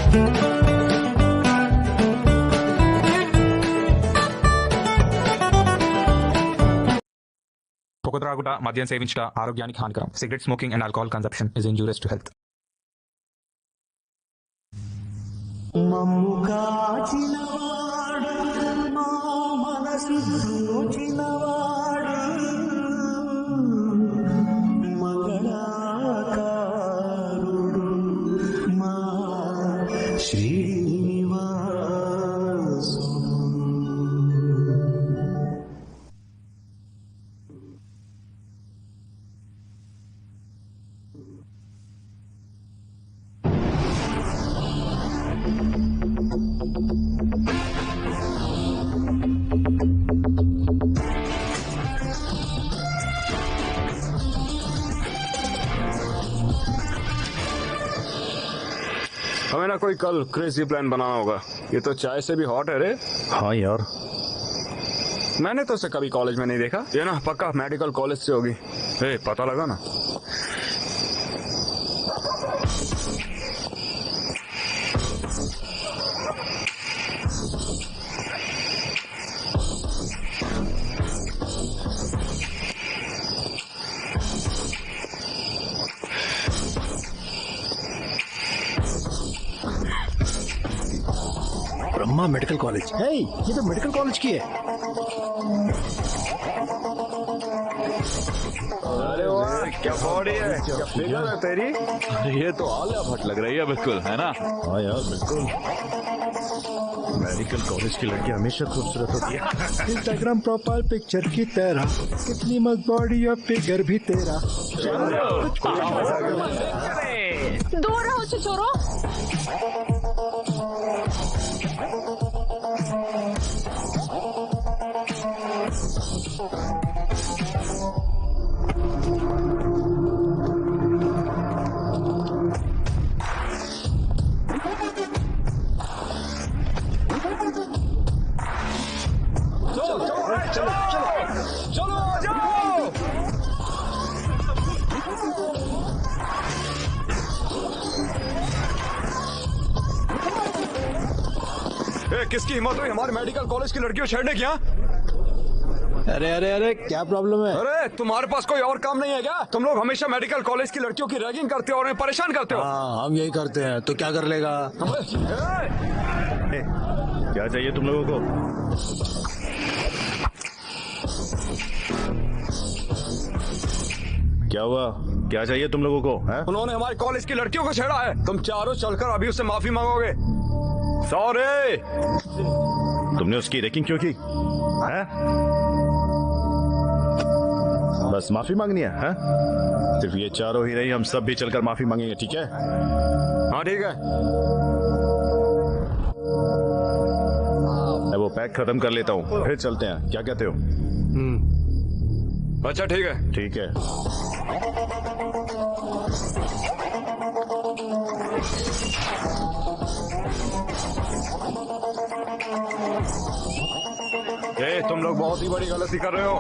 పొగ త్రాగుట, మద్యం సేవించుట ఆరోగ్యానికి హానికరం. Cigarette smoking and alcohol consumption is injurious to health. మమ్ము కాచినవాడు మా మనసు దోచినవాడు మంగళాకారుడు మా శ్రీనివాసు. हमें ना कोई कल क्रेजी प्लान बनाना होगा. ये तो चाय से भी हॉट है रे. हाँ यार, मैंने तो उसे कभी कॉलेज में नहीं देखा. ये ना पक्का मेडिकल कॉलेज से होगी. पता लगा ना. Brahma medical college. हे, ये तो मेडिकल कॉलेज की है. अरे वाह, क्या बॉडी है, क्या फिगर है तेरी. ये तो आलिया भट्ट लग रही है बिल्कुल, है ना. हाँ यार बिल्कुल. मेडिकल कॉलेज की लड़की हमेशा खूबसूरत होती है. इंस्टाग्राम प्रोफाइल पिक्चर की तरह, कितनी मस्त बॉडी और फिगर भी तेरा. दूर रहो छोरो. किसकी हिम्मत हुई हमारे मेडिकल कॉलेज की लड़कियों छेड़ने की. अरे अरे अरे, क्या प्रॉब्लम है? अरे तुम्हारे पास कोई और काम नहीं है क्या? तुम लोग हमेशा मेडिकल कॉलेज की लड़कियों की रैगिंग करते हो और उन्हें परेशान करते हो. हाँ, हम यही करते हैं. तो क्या कर लेगा? क्या चाहिए तुम लोगों को? क्या हुआ? क्या चाहिए तुम लोगों को? है? उन्होंने हमारे कॉलेज की लड़कियों को छेड़ा है. तुम चारों चलकर अभी उससे माफी मांगोगे. सॉरी. तुमने उसकी रैगिंग क्यों की? है? बस माफी मांगनी है? सिर्फ ये चारों ही नहीं, हम सब भी चलकर माफी मांगेंगे. ठीक है? हाँ ठीक है. मैं वो पैक खत्म कर लेता हूँ, फिर चलते हैं. क्या कहते हो? अच्छा ठीक है. ठीक है. तुम लोग बहुत ही बड़ी गलती कर रहे हो.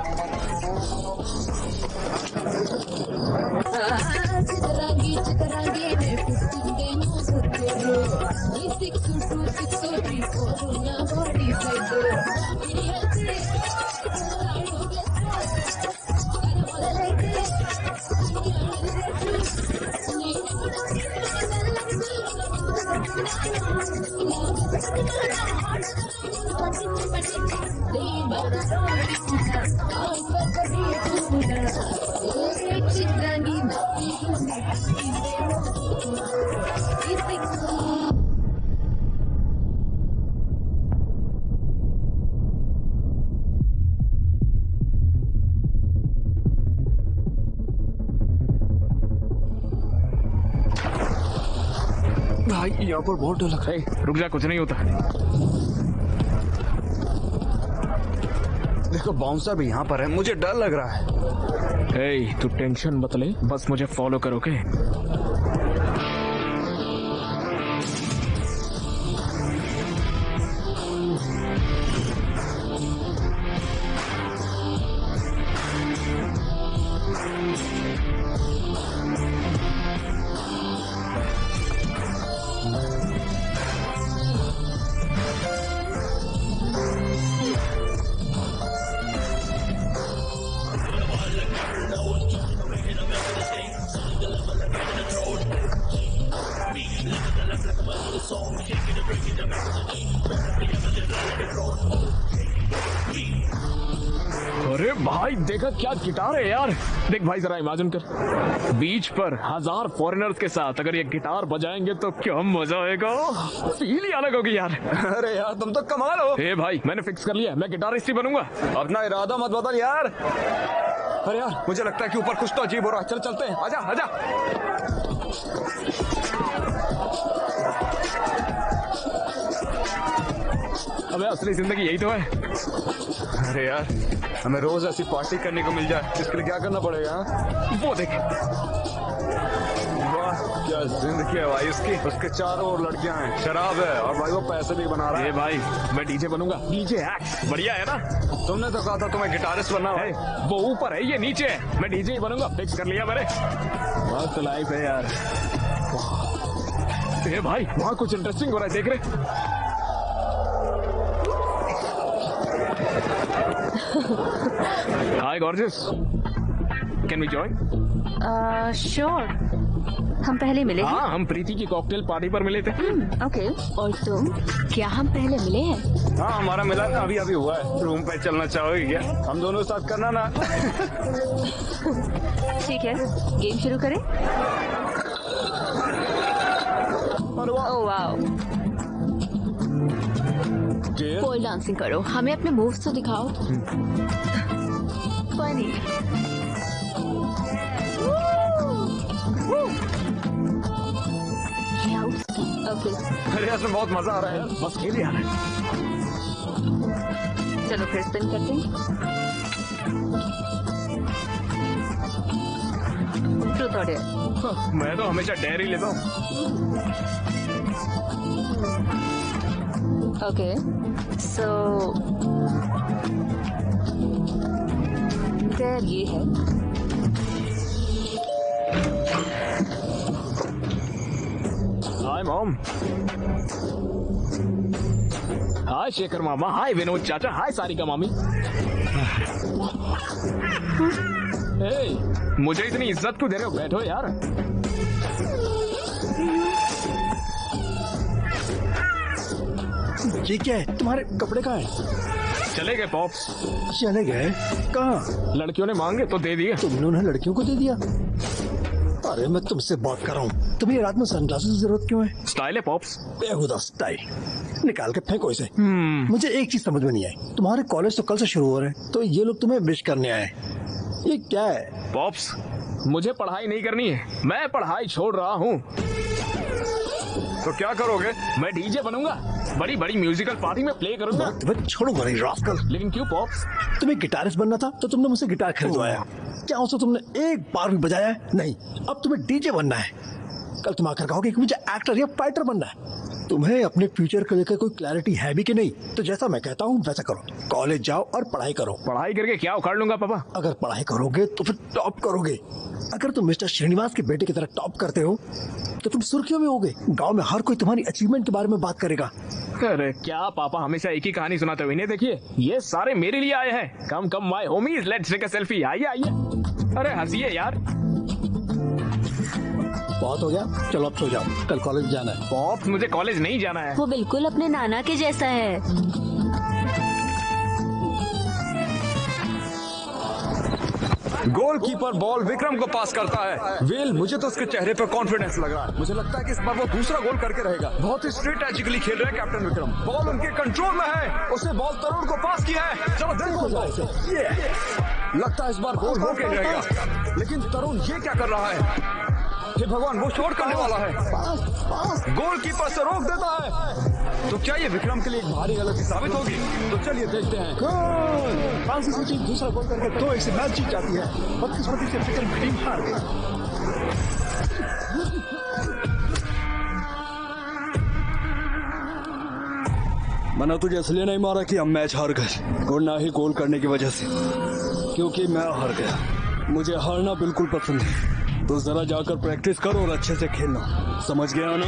भाई यहाँ पर बहुत डर लग रहा है. रुक जा, कुछ नहीं होता. देखो बाउंसर भी यहाँ पर है, मुझे डर लग रहा है. तू टेंशन मत ले, बस मुझे फॉलो करोगे. अरे भाई देखा क्या गिटार है यार। देख भाई जरा इमेजिन कर, बीच पर 1000 फॉरेनर्स के साथ अगर ये गिटार बजाएंगे तो क्या मजा आएगा। फील ही अलग होगी यार। अरे यार तुम तो कमाल हो। ए भाई मैंने फिक्स कर लिया, मैं गिटारिस्ट ही बनूंगा। अपना इरादा मत बदल यार। अरे यार मुझे लगता है कि ऊपर कुछ तो अजीब हो रहा है। चल चलते हैं, आजा आजा। अबे असली जिंदगी यही तो है। अरे यार हमें रोज ऐसी पार्टी करने को मिल जाए, इसके लिए क्या करना पड़ेगा? हाँ? वो देख, वाह क्या जिंदगी है भाई उसकी। उसके चारों ओर लड़कियां हैं, शराब है और भाई वो पैसे भी बना रहा ए है। भाई मैं डीजे बनूंगा। डीजे एक्ट बढ़िया है ना। तुमने तो कहा था तुम्हें गिटारिस्ट बनना ए, है। वो ऊपर है ये नीचे है, मैं डीजे ही बनूंगा। फिक्स कर लिया मैंने। मस्त लाइफ है यार। ए भाई वहाँ कुछ इंटरेस्टिंग हो रहा है, देख रहे? Hi gorgeous, can we join? Sure. हम पहले मिले हैं? हाँ हम प्रीति की कॉकटेल पार्टी पर मिले थे। ओके। और तुम, क्या हम पहले मिले हैं? हाँ हमारा मिलन अभी अभी हुआ है। रूम पे चलना चाहोगे क्या? हम दोनों साथ करना ना। ठीक है, गेम शुरू करें। ओह वाओ, पोल डांसिंग करो, हमें अपने मूव्स तो दिखाओ। फनी। ओके अरे इसमें बहुत मजा आ रहा है। बस खेल यार। चलो फिर स्पिन करते हैं। ट्रूथ और डेयर। मैं तो हमेशा डेयर ही लेता हूँ। ओके सो डेयर ये है। Hi mom. हाय शेखर मामा। हाय विनोद चाचा। हाय सारिका मामी। ए, मुझे इतनी इज्जत क्यों दे रहे हो? बैठो यार। ये क्या है? तुम्हारे कपड़े कहाँ है? चले गए पॉप्स। चले गए? कहाँ? लड़कियों ने मांगे तो दे दिए। तुमने उन्हें लड़कियों को दे दिया? अरे मैं तुमसे बात कर रहा हूँ। तुम्हें रात में सनग्लासेस की जरूरत क्यों है? स्टाइल है पॉप्स। बेहुदा स्टाइल। निकाल के फेंको इसे। मुझे एक चीज समझ में नहीं आई, तुम्हारे कॉलेज तो कल से शुरू हो रहे हैं, तो ये लोग तुम्हें विश करने आए। ये क्या है? पॉप्स मुझे पढ़ाई नहीं करनी है, मैं पढ़ाई छोड़ रहा हूँ। तो क्या करोगे? मैं डीजे बनूंगा, बड़ी बड़ी म्यूजिकल पार्टी में प्ले करूंगा। तुम्हें छोड़ूंगा नहीं रास्कल। लेकिन क्यों पॉप्स? तुम्हें गिटारिस्ट बनना था तो तुमने मुझसे गिटार खरीदवाया। क्या उसे तुमने एक बार भी बजाया है? नहीं। अब तुम्हें डीजे बनना है। कल तुम आकर कहोगे कि मुझे एक्टर या फाइटर बनना है। तुम्हें अपने फ्यूचर को लेकर कोई क्लैरिटी है भी कि नहीं? तो जैसा मैं कहता हूँ वैसा करो। कॉलेज जाओ और पढ़ाई करो। पढ़ाई करके क्या उखाड़ लूंगा पापा? अगर पढ़ाई करोगे तो फिर टॉप करोगे। अगर तुम मिस्टर श्रीनिवास के बेटे की तरह टॉप करते हो तो तुम सुर्खियों में होगे। गांव में हर कोई तुम्हारी अचीवमेंट के बारे में बात करेगा। अरे क्या पापा हमेशा एक ही कहानी सुनाते हो? इन्हें देखिए, ये सारे मेरे लिए आए हैं। Come come my homies, let's take a selfie. आइए आइए। अरे हंसिए यार। बहुत हो गया, चलो अब सो जाओ, कल कॉलेज जाना है। पॉप्स मुझे कॉलेज नहीं जाना है। वो बिल्कुल अपने नाना के जैसा है। गोलकीपर बॉल विक्रम को पास करता है। वेल मुझे तो उसके चेहरे पर कॉन्फिडेंस लग रहा है। मुझे लगता है कि इस बार वो दूसरा गोल करके रहेगा। बहुत ही स्ट्रेटेजिकली खेल रहे हैं कैप्टन विक्रम। बॉल उनके कंट्रोल में है। उसने बॉल तरुण को पास किया है। चलो देखो लगता है इस बार गोल होके रहेगा। लेकिन तरुण ये क्या कर रहा है? हे भगवान, वो शॉट करने वाला है। गोलकीपर से रोक देता है। तो क्या ये विक्रम के लिए एक भारी गलती साबित होगी? तो चलिए देखते हैं। फ्रांसीसी टीम दूसरा गोल करके 2-1 से मैच जीत जाती है। बदकिस्मती से विक्रम की टीम हार गई। मैंने तुझे इसलिए नहीं मारा कि हम मैच हार गए, और ना ही गोल करने की वजह से, क्योंकि मैं हार गया। मुझे हारना बिल्कुल पसंद है। तो जरा जाकर प्रैक्टिस करो और अच्छे से खेलना, समझ गया ना?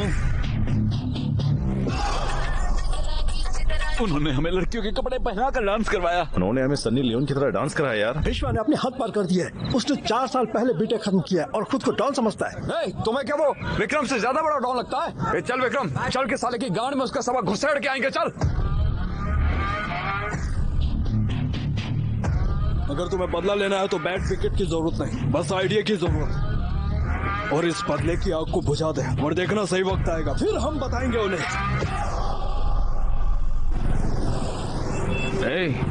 उन्होंने हमें लड़कियों के कपड़े पहना कर डांस करवाया। उन्होंने हमें सन्नी लियोन की तरह डांस कराया यार। विश्वा ने अपने हद पार कर दिया है। उसने 4 साल पहले बीटेक खत्म किया और खुद को डॉन समझता है। तुम्हें क्या वो विक्रम से ज्यादा बड़ा डॉन लगता है? चल विक्रम, चल के साले की गांड में उसका सबक घुसेड़ के आएंगे। चल। अगर तुम्हें बदला लेना है तो बैट विकेट की जरूरत नहीं, बस आइडिया की जरूरत। और इस बदले की आग को बुझा दे और देखना सही वक्त आएगा, फिर हम बताएंगे उन्हें।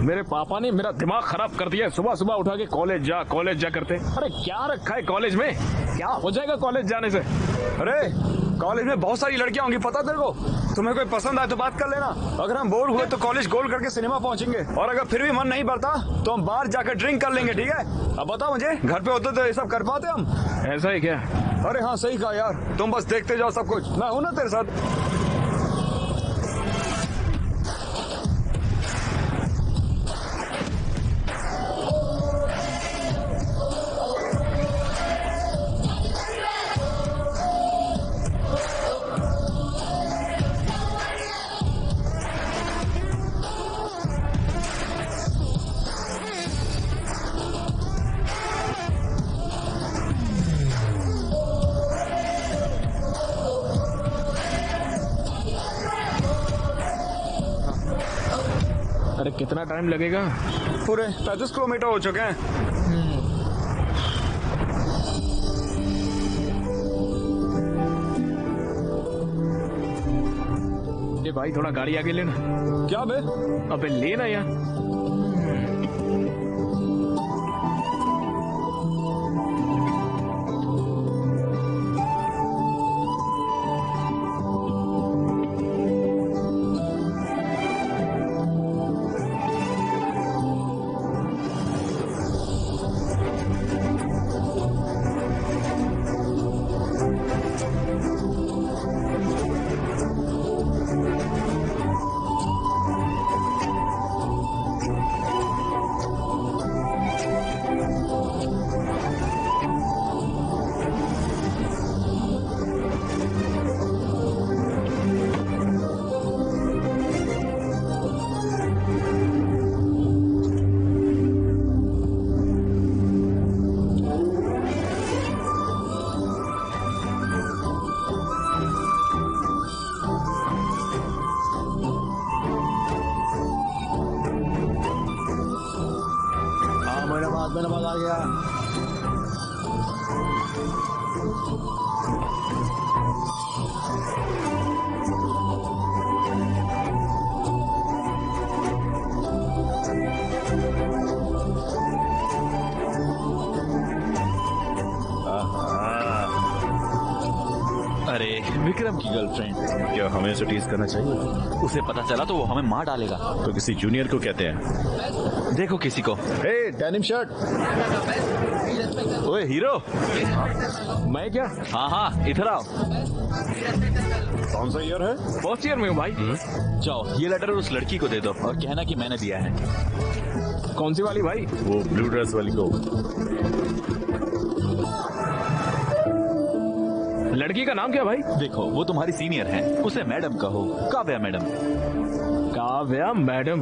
मेरे पापा ने मेरा दिमाग खराब कर दिया। सुबह सुबह उठा के कॉलेज जा करते। अरे क्या रखा है कॉलेज में? क्या हो जाएगा कॉलेज जाने से? अरे कॉलेज में बहुत सारी लड़कियां होंगी, पता तेरे को। तुम्हें कोई पसंद आए तो बात कर लेना। अगर हम बोर हुए तो कॉलेज गोल करके सिनेमा पहुंचेंगे, और अगर फिर भी मन नहीं भरता तो हम बाहर जाकर ड्रिंक कर लेंगे, ठीक है? अब बताओ मुझे, घर पे होते तो ये सब कर पाते हम? ऐसा ही क्या? अरे हाँ सही कहा यार, तुम बस देखते जाओ सब कुछ, मैं हूं ना तेरे साथ। अरे कितना टाइम लगेगा? पूरे 35 किलोमीटर हो चुके हैं। ये भाई थोड़ा गाड़ी आगे लेना। क्या बे? अबे लेना यार। नमाज आ गया। अरे विक्रम की गर्लफ्रेंड। क्या हमें उसे टीज करना चाहिए? उसे पता चला तो वो हमें मार डालेगा। तो किसी जूनियर को कहते हैं। देखो किसी को। हे डेनिम शर्ट। ओए हीरो। मैं क्या? हाँ हाँ इधर आओ। कौन सा ईयर है? फर्स्ट ईयर में हूँ भाई। जाओ ये लेटर उस लड़की को दे दो और कहना कि मैंने दिया है। कौन सी वाली भाई? वो ब्लू ड्रेस वाली को। लड़की का नाम क्या भाई? देखो वो तुम्हारी सीनियर है, उसे मैडम कहो। काव्या मैडम। काव्या मैडम।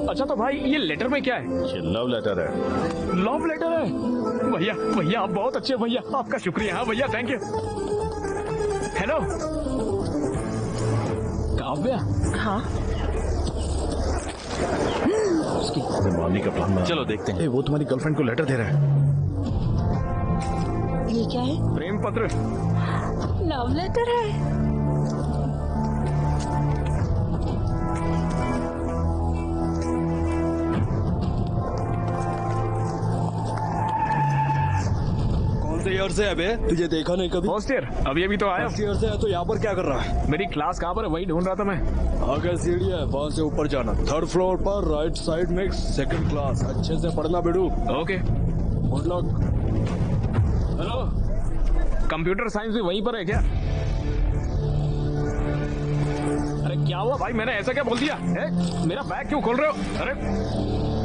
अच्छा तो भाई ये लेटर में क्या है? ये लव लेटर है। लव लेटर है? भैया भैया आप बहुत अच्छे भैया, आपका शुक्रिया। हाँ भैया थैंक यू। हेलो काव्या। हाँ मारने का प्लान। चलो देखते हैं। वो तुम्हारी गर्लफ्रेंड को लेटर दे रहा है। ये क्या है? प्रेम पत्र। लव लेटर है। कौन से ईयर से है बे? तुझे देखा नहीं कभी? First year. अभी अभी तो आया। फर्स्ट ईयर से है तो यहाँ पर क्या कर रहा है? मेरी क्लास कहाँ पर है वही ढूंढ रहा था मैं। आगे सीढ़ी है, वहाँ से ऊपर जाना। 3rd फ्लोर पर राइट साइड में 2nd क्लास। अच्छे से पढ़ना Bedu. Okay good luck. Hello computer science भी वहीं पर है क्या? अरे क्या हुआ भाई, मैंने ऐसा क्या बोल दिया है? मेरा बैग क्यों खोल रहे हो? अरे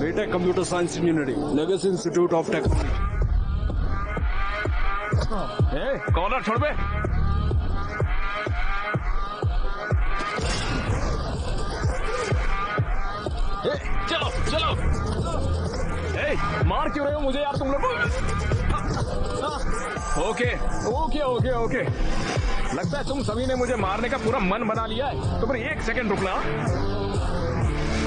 BTech computer science engineering, legacy institute of technology. Collar छोड़ बे। ओके ओके ओके ओके, लगता है तुम सभी ने मुझे मारने का पूरा मन बना लिया है। तो फिर एक सेकंड रुकना।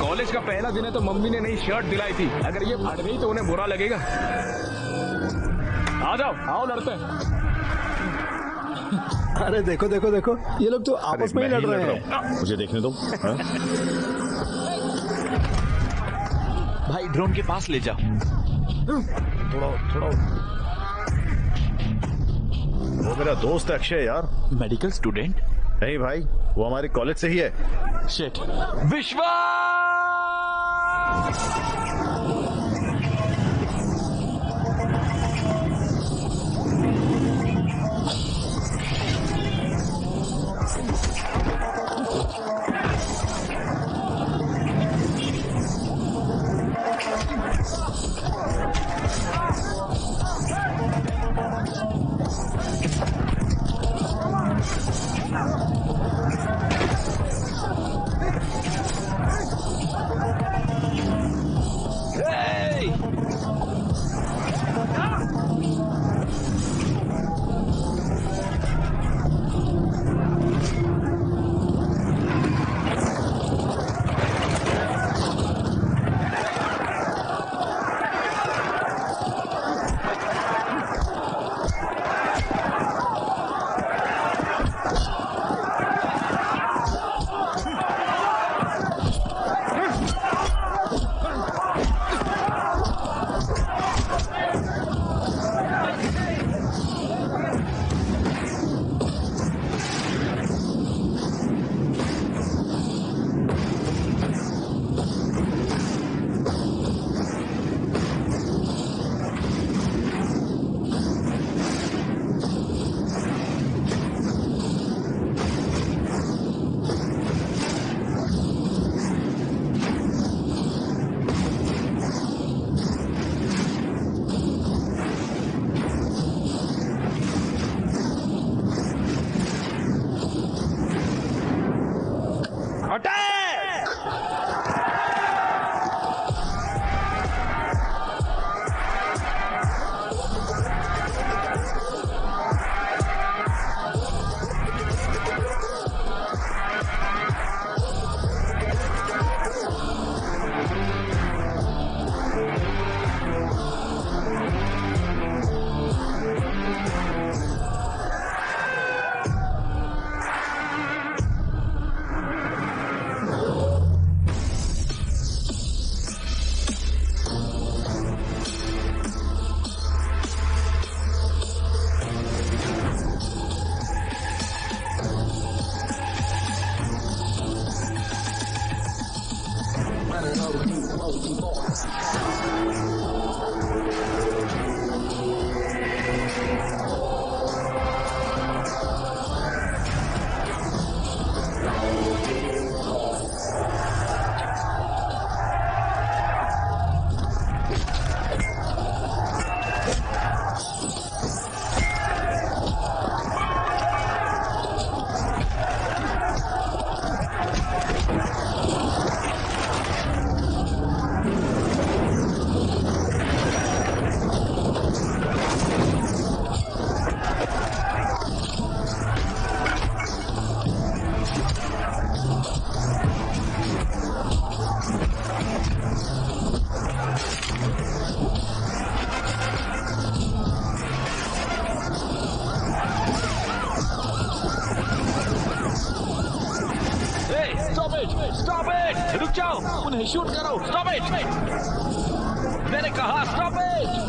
कॉलेज का पहला दिन है तो मम्मी ने नई शर्ट दिलाई थी, अगर ये फट गई तो उन्हें बुरा लगेगा। आ जाओ, आओ लड़ते हैं। अरे देखो देखो देखो, ये लोग तो आपस में ही लड़ रहे हैं। मुझे देखने दो। हाँ? भाई ड्रोन के पास ले जाओ। थोड़ा वो मेरा दोस्त है अक्षय यार। Medical student? नहीं भाई, वो हमारे कॉलेज से ही है। शिट। विश्वा! Stop it! रुक जाओ, उन्हें शूट करो। Stop it! मैंने कहा स्टॉप इट!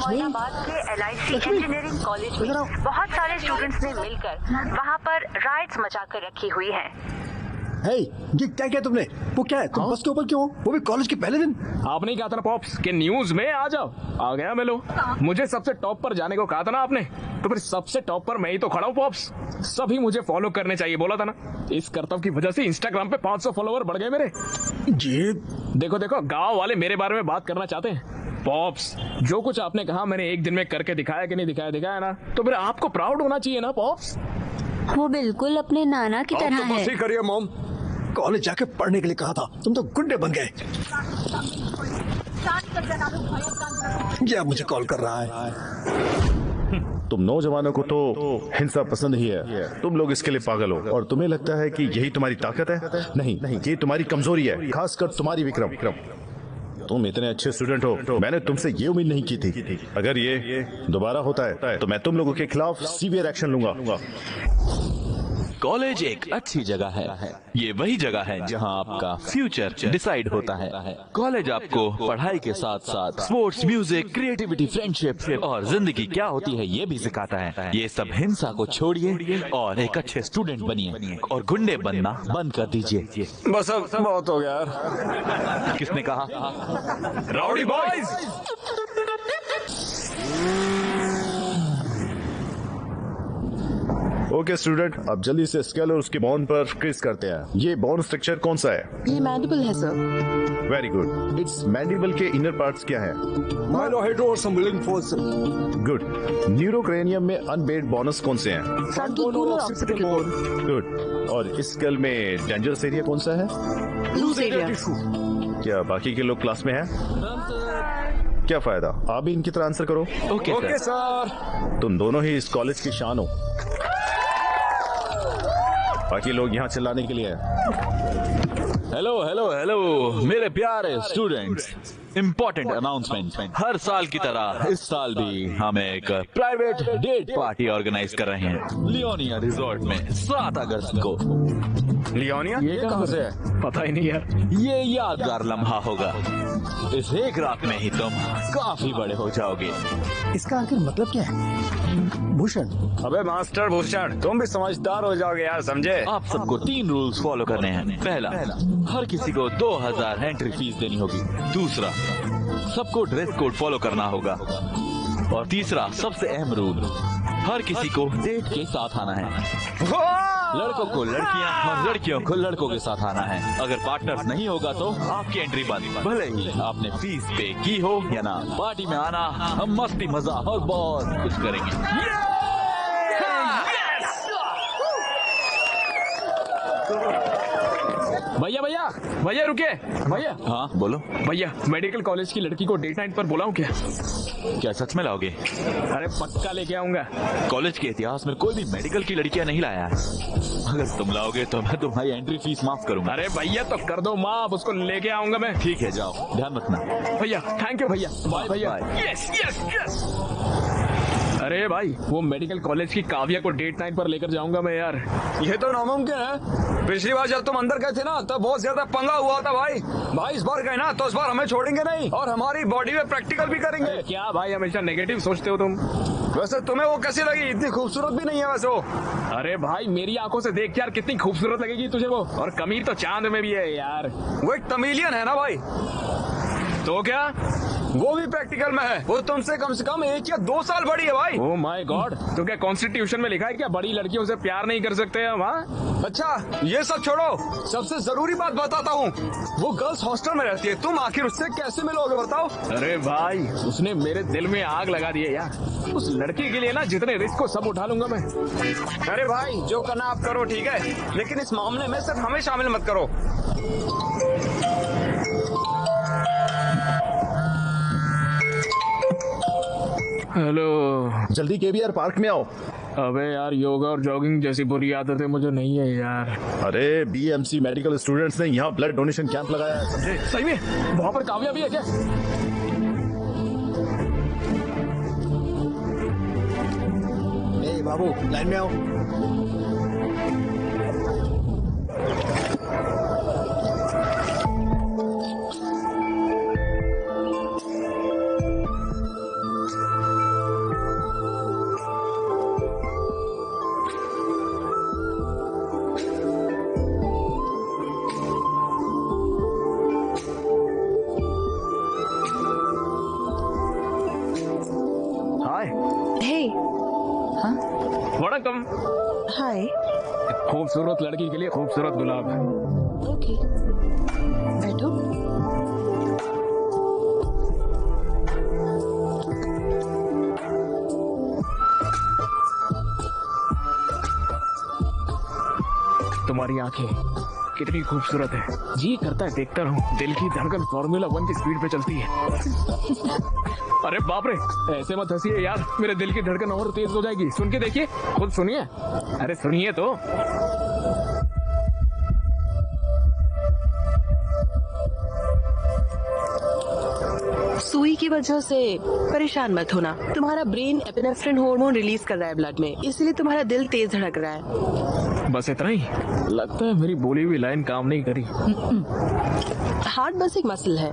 मोइनाबाद के LIC इंजीनियरिंग कॉलेज में बहुत सारे स्टूडेंट्स ने मिलकर वहाँ पर राइड्स मचा कर रखी हुई हैं। हे, ये क्या किया तुमने? वो क्या है? तुम बस के ऊपर क्यों हो? वो भी कॉलेज के पहले दिन? आपने ही कहा था ना पॉप्स कि न्यूज में आ जाओ। आ गया मैं लो। मुझे सबसे टॉप पर जाने को कहा था ना आपने, तो फिर सबसे टॉप पर मैं ही तो खड़ा हूँ पॉप्स। सभी मुझे फॉलो करने चाहिए बोला था ना। इस करतब की वजह से इंस्टाग्राम पे 500 फॉलोवर बढ़ गए मेरे। जी देखो देखो, गाँव वाले मेरे बारे में बात करना चाहते हैं। पॉप्स, जो कुछ आपने कहा मैंने एक दिन में करके दिखाया कि नहीं दिखाया, दिखाया ना, तो फिर आपको प्राउड होना चाहिए ना पॉप्स। वो बिल्कुल अपने नाना की तरह है। बस ही करिए मॉम। कॉलेज जाके पढ़ने के लिए कहा था, तुम तो गुंडे बन गए। ये अब मुझे कॉल कर रहा है। तुम नौजवानों को तो हिंसा पसंद ही है। तुम लोग इसके लिए पागल हो और तुम्हें लगता है कि यही तुम्हारी ताकत है। नहीं, ये तुम्हारी कमजोरी है, खासकर तुम्हारी विक्रम। तुम इतने अच्छे स्टूडेंट हो, मैंने तुमसे ये उम्मीद नहीं की थी। अगर ये दोबारा होता है तो मैं तुम लोगों के खिलाफ सीवियर एक्शन लूंगा। कॉलेज एक अच्छी जगह है। ये वही जगह है जहां आपका फ्यूचर डिसाइड होता है। कॉलेज आपको पढ़ाई के साथ साथ स्पोर्ट्स, म्यूजिक, क्रिएटिविटी, फ्रेंडशिप और जिंदगी क्या होती है ये भी सिखाता है। ये सब हिंसा को छोड़िए और एक अच्छे स्टूडेंट बनिए और गुंडे बनना बंद कर दीजिए। बस अब बहुत हो गया यार। किसने कहा? Rowdy boys! ओके स्टूडेंट, अब जल्दी से स्केल और उसके बॉन्ड पर क्रिस करते हैं। ये बॉन्ड स्ट्रक्चर कौन सा है? ये मैंडिबल है sir. Very good. It's mandible के इनर पार्ट्स क्या है? माइलोहेड्रो और संबलिंग फोर्स। गुड। न्यूरोक्रेनियम में अनबेड बोनस कौन से हैं? फ्रंटल और ऑक्सीपिटल बोन। गुड। और इस स्केल में डेंजरस एरिया कौन सा है? Loose area. क्या बाकी के लोग क्लास में हैं? क्या फायदा, आप भी इनकी तरह आंसर करो। Okay sir. तुम दोनों ही इस कॉलेज की शान हो। बाकी लोग यहाँ चिल्लाने के लिए हैं। हेलो हेलो हेलो मेरे प्यारे स्टूडेंट्स, इम्पोर्टेंट अनाउंसमेंट। हर साल की तरह इस साल भी हम एक प्राइवेट डेट पार्टी ऑर्गेनाइज कर रहे हैं लियोनिया रिजॉर्ट में 7 अगस्त को। लियोनिया ये कहाँ से है? पता ही नहीं यार। ये यादगार लम्हा होगा। इस एक रात में ही तुम काफी बड़े हो जाओगे। इसका आखिर मतलब क्या है? भूषण, अबे मास्टर भूषण, तुम भी समझदार हो जाओगे यार, समझे? आप सबको 3 रूल्स फॉलो करने हैं। पहला, हर किसी को 2000 एंट्री फीस देनी होगी। दूसरा, सबको ड्रेस कोड फॉलो करना होगा। और तीसरा, सबसे अहम रूल, हर किसी को डेट के साथ आना है। लड़कों को लड़कियां और लड़कियों को लड़कों के साथ आना है। अगर पार्टनर्स नहीं होगा तो आपकी एंट्री बंद, भले ही आपने फीस पे की हो या ना। पार्टी में आना, हम मस्ती मजाक और बहुत कुछ करेंगे। भैया भैया भैया रुके भैया। हाँ बोलो भैया, मेडिकल कॉलेज की लड़की को डेट नाइट पर बुलाऊं क्या? क्या सच में लाओगे? अरे पक्का लेके आऊंगा। कॉलेज के इतिहास में कोई भी मेडिकल की लड़कियां नहीं लाया है। अगर तुम लाओगे तो मैं तुम्हारी एंट्री फीस माफ करूंगा। अरे भैया तो कर दो माफ, उसको लेके आऊंगा मैं। ठीक है, जाओ, ध्यान रखना। भैया थैंक यू भैया। बाय भैया। Yes yes yes. अरे भाई, वो मेडिकल कॉलेज की काव्या को डेट नाइट पर लेकर जाऊंगा मैं यार। ये तो नामुमकिन है। पिछली बार जब तुम अंदर गए थे ना तब बहुत ज्यादा पंगा हुआ था भाई। इस बार गए ना तो इस बार हमें छोड़ेंगे नहीं और हमारी बॉडी में प्रैक्टिकल भी करेंगे। क्या भाई, हमेशा नेगेटिव सोचते हो तुम। वैसे तुम्हें वो कैसी लगी? इतनी खूबसूरत भी नहीं है वैसे वो। अरे भाई, मेरी आंखों से देख यार, कितनी खूबसूरत लगेगी तुझे वो। और कमीर तो चांद में भी है यार। वो एक तमिलियन है ना भाई। तो क्या वो भी प्रैक्टिकल में है। वो तुमसे कम 1 या 2 साल बड़ी है भाई। ओह माय गॉड, तो क्या कॉन्स्टिट्यूशन में लिखा है क्या बड़ी लड़कियों से प्यार नहीं कर सकते हम? हाँ अच्छा, ये सब छोड़ो, सबसे जरूरी बात बताता हूँ। वो गर्ल्स हॉस्टल में रहती है, तुम आखिर उससे कैसे मिलोगे बताओ? अरे भाई, उसने मेरे दिल में आग लगा दी है यार। उस लड़की के लिए ना जितने रिस्क को सब उठा लूंगा मैं। अरे भाई, जो करना आप करो, ठीक है, लेकिन इस मामले में सिर्फ हमें शामिल मत करो। हेलो, जल्दी केवीआर पार्क में आओ। अबे यार, योगा और जॉगिंग जैसी बुरी आदतें मुझे नहीं है यार। अरे बीएमसी मेडिकल स्टूडेंट्स ने यहाँ ब्लड डोनेशन कैंप लगाया है, समझे? सही में? वहाँ पर काव्या भी है क्या? ए बाबू, लाइन में आओ। हाय। Hey. वड़कम। Hi. खूबसूरत लड़की के लिए खूबसूरत गुलाब। Okay. बैठो। तुम्हारी आंखें कितनी खूबसूरत है, जी करता है देखता रहूं। दिल की धड़कन फॉर्मूला 1 की स्पीड पे चलती है। अरे बाप रे, ऐसे मत हंसिए यार, मेरे दिल की धड़कन और तेज हो जाएगी। सुन के देखिए, खुद सुनिए। अरे सुनिए तो। सुई की वजह से परेशान मत होना। तुम्हारा ब्रेन एपिनेफ्रिन हार्मोन रिलीज कर रहा है ब्लड में, इसलिए तुम्हारा दिल तेज धड़क रहा है। बस इतना ही? लगता है मेरी बोली हुई लाइन काम नहीं करी। हार्ट बस एक मसल है।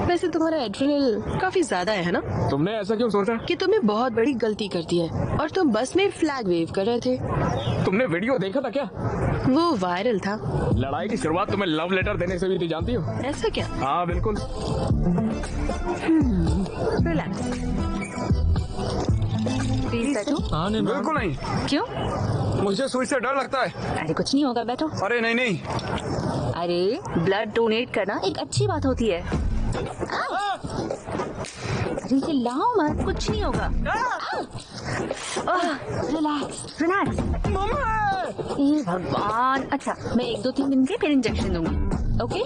वैसे तुम्हारा एड्रेनल काफी ज्यादा है ना? तुमने ऐसा क्यों सोचा? कि तुमने बहुत बड़ी गलती कर दी है और तुम बस में फ्लैग वेव कर रहे थे। तुमने वीडियो देखा था क्या? वो वायरल था। लड़ाई की शुरुआत तुम्हें लव लेटर देने से भी थी, जानती हो? ऐसा क्या? हाँ बिल्कुल। रिलैक्स। प्लीज बैठो। हाँ नहीं, बिल्कुल नहीं। क्यों? मुझे सुई से डर लगता है। अरे कुछ नहीं होगा, बैठो। अरे नहीं नहीं। अरे ब्लड डोनेट करना एक अच्छी बात होती है। अरे चिल्लाओ मत, कुछ नहीं होगा। Relax relax. हे भगवान। अच्छा, मैं 1 2 3 दिन के फिर इंजेक्शन दूंगी। Okay,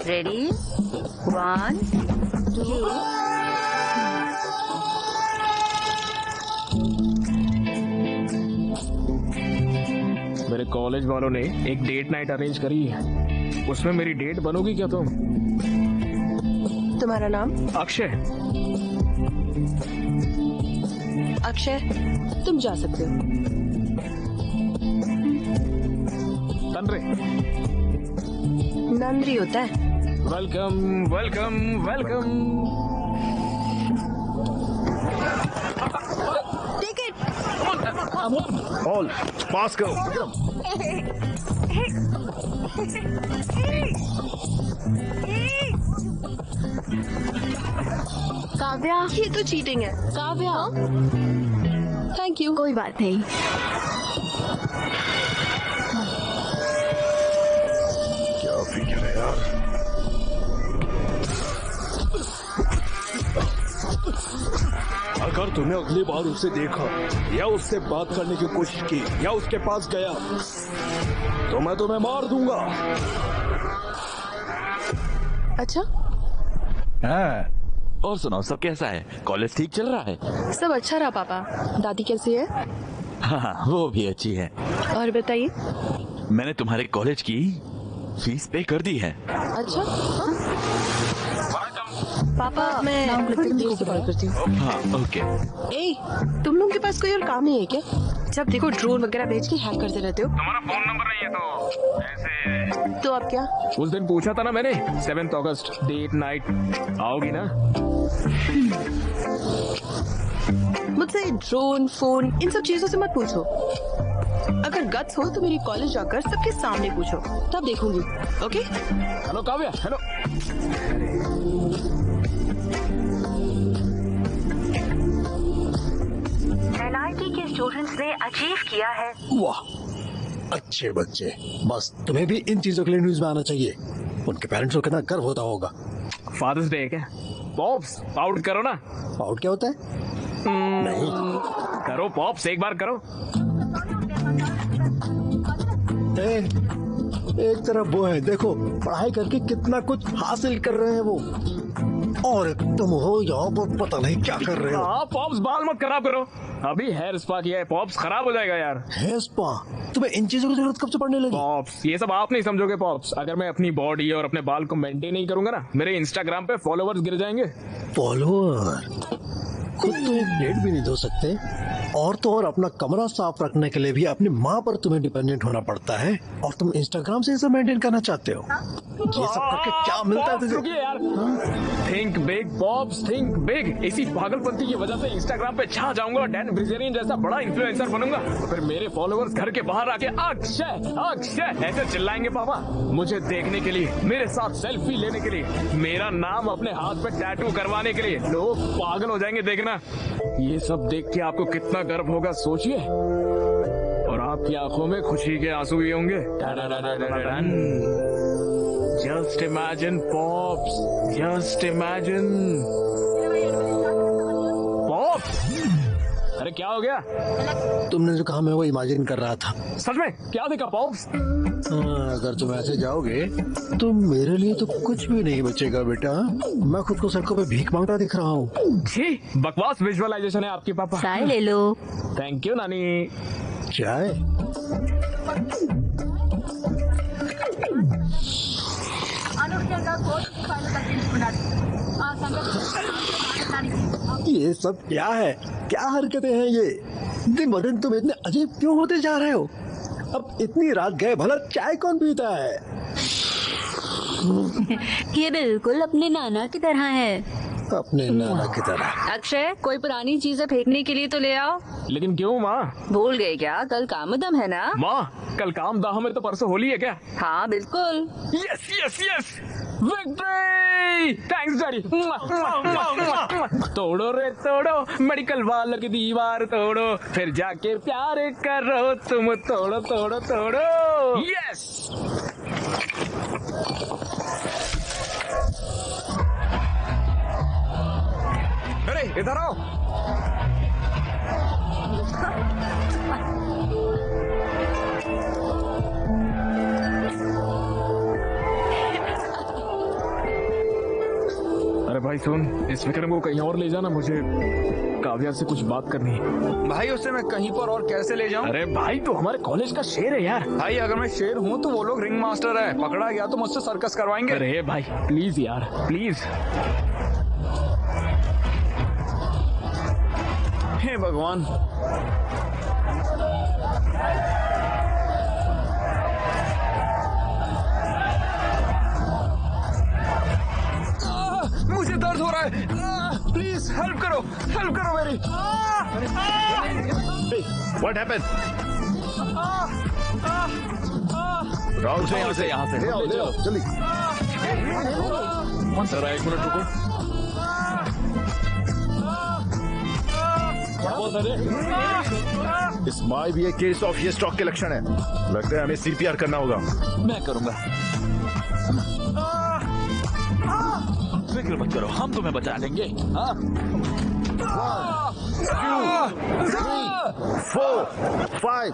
ready? 1 2। मेरे कॉलेज वालों ने एक डेट नाइट अरेंज करी है, उसमें मेरी डेट बनोगी क्या तुम? तुम्हारा नाम? अक्षय। अक्षय, तुम जा सकते हो। तनरे। नंदरी होता है। Welcome welcome welcome. Take it. All pass करो विक्रम। काव्या, ये तो चीटिंग है। Kavya, thank you. कोई बात नहीं। क्या फिक्र है यार। अगर तूने अगली बार उसे देखा या उससे बात करने की कोशिश की या उसके पास गया तो मैं तुम्हें मार दूंगा। अच्छा, और सुनाओ, सब कैसा है? कॉलेज ठीक चल रहा है? सब अच्छा रहा पापा। दादी कैसी है? हाँ, वो भी अच्छी है। और बताइए। मैंने तुम्हारे कॉलेज की फीस पे कर दी है। अच्छा, पापा मैं थोड़ी देर से कॉल करती हूँ। हाँ ओके। ए, तुम लोगों के पास कोई और काम नहीं है क्या? जब देखो ड्रोन वगैरह भेज के हैक करते रहते हो। तुम्हारा फोन नंबर नहीं है तो ऐसे। तो अब क्या? उस दिन पूछा था ना मैंने, 7 अगस्त डेट नाइट, आओगी ना? मुझसे ड्रोन, फोन, इन सब चीजों से मत पूछो। अगर गट्स हो तो मेरी कॉलेज जाकर सबके सामने पूछो, तब देखूंगी। Okay? Hello Kavya. Hello. NIT के स्टूडेंट्स ने अचीव किया है। वाह, अच्छे बच्चे। बस तुम्हें भी इन चीजों के लिए न्यूज में आना चाहिए। उनके पेरेंट्स को कितना गर्व होता होगा। फादर्स डे है क्या? पॉप्स पाउट करो ना। पाउट क्या होता है? नहीं करो पॉप्स, एक बार करो। एक तरफ वो है, देखो पढ़ाई करके कितना कुछ हासिल कर रहे हैं वो, और तुम हो यहाँ पर पता नहीं क्या कर रहे हो। हाँ, पॉप्स बाल मत खराब करो। अभी हेयर स्पा किया है, पॉप्स खराब हो जाएगा यार। Hair spa? तुम्हें इन चीजों की जरूरत कब से पड़ने लगी? पॉप्स, ये सब आप नहीं समझोगे पॉप्स। अगर मैं अपनी बॉडी और अपने बाल को मेंटेन नहीं करूंगा ना, मेरे इंस्टाग्राम पे फॉलोवर्स गिर जाएंगे। फॉलोअर? खुद तो एक प्लेट भी नहीं धो सकते, और तो और अपना कमरा साफ रखने के लिए भी अपनी माँ पर तुम्हें डिपेंडेंट होना पड़ता है, और तुम इंस्टाग्राम से इसे मेंटेन करना चाहते हो। ये सब करके क्या मिलता है तुझे? रुकिए यार। Think big bobs, think big. इसी पागलपंती की वजह से इंस्टाग्राम पे छा जाऊंगा, डैन ब्रिजेरियन जैसा बड़ा इन्फ्लुएंसर बनूंगा। फिर मेरे फॉलोअर्स घर के बाहर आके अक्षय अक्षय ऐसे चिल्लाएंगे पापा, मुझे देखने के लिए, मेरे साथ सेल्फी लेने के लिए, मेरा नाम अपने हाथ पे टैटू करवाने के लिए। लोग पागल हो जाएंगे देखना। ये सब देख के आपको कितना गर्व होगा सोचिए, और आपकी आंखों में खुशी के आंसू भी होंगे। Just imagine pops, just imagine pops. अरे क्या हो गया? तुमने जो कहा मैं वो इमेजिन कर रहा था। सच में क्या देखा पॉप्स? अगर तुम ऐसे जाओगे तो मेरे लिए तो कुछ भी नहीं बचेगा बेटा। मैं खुद को सड़कों पे भीख मांगता दिख रहा हूँ। जी बकवास विजुअलाइजेशन है आपकी पापा। चाय ले लो। थैंक यू नानी। चाय? ये सब क्या है? क्या हरकतें हैं ये? दिन ब दिन तुम इतने अजीब क्यों होते जा रहे हो? अब इतनी रात गए भला चाय कौन पीता है? ये बिल्कुल अपने नाना की तरह है। अपने नाना की तरह? अक्षय, कोई पुरानी चीजें फेंकने के लिए तो ले आओ। लेकिन क्यों माँ? भूल गए क्या? कल कामदम है ना? माँ कल कामदाह में तो परसों होली है क्या? हाँ बिल्कुल। Yes yes yes, victory! Thanks daddy. तोड़ो रे तोड़ो, मेडिकल वालों की दीवार तोड़ो, फिर जाके प्यार करो तुम। तोड़ो तोड़ो तोड़ो। यस। अरे इधर आओ। अरे भाई सुन, इस विक्रम को कहीं और ले जाना, मुझे काव्या से कुछ बात करनी है। भाई उसे मैं कहीं पर और कैसे ले जाऊं? अरे भाई तो हमारे कॉलेज का शेर है यार। भाई अगर मैं शेर हूँ तो वो लोग रिंग मास्टर है, पकड़ा गया तो मुझसे सर्कस करवाएंगे। अरे भाई प्लीज यार प्लीज। हे भगवान। मुझे दर्द हो रहा है, प्लीज हेल्प करो मेरी। What happened? राहुल से यहाँ से ले आओ जल्दी। जरा एक मिनट रुको। इस माई भी एक केस ऑफ ये स्ट्रोक के लक्षण है। लगता है हमें CPR करना होगा। मैं करूंगा। फिक्र मत करो, हम तुम्हें बचा लेंगे। हाँ? 1, 2, 3, 4, 5।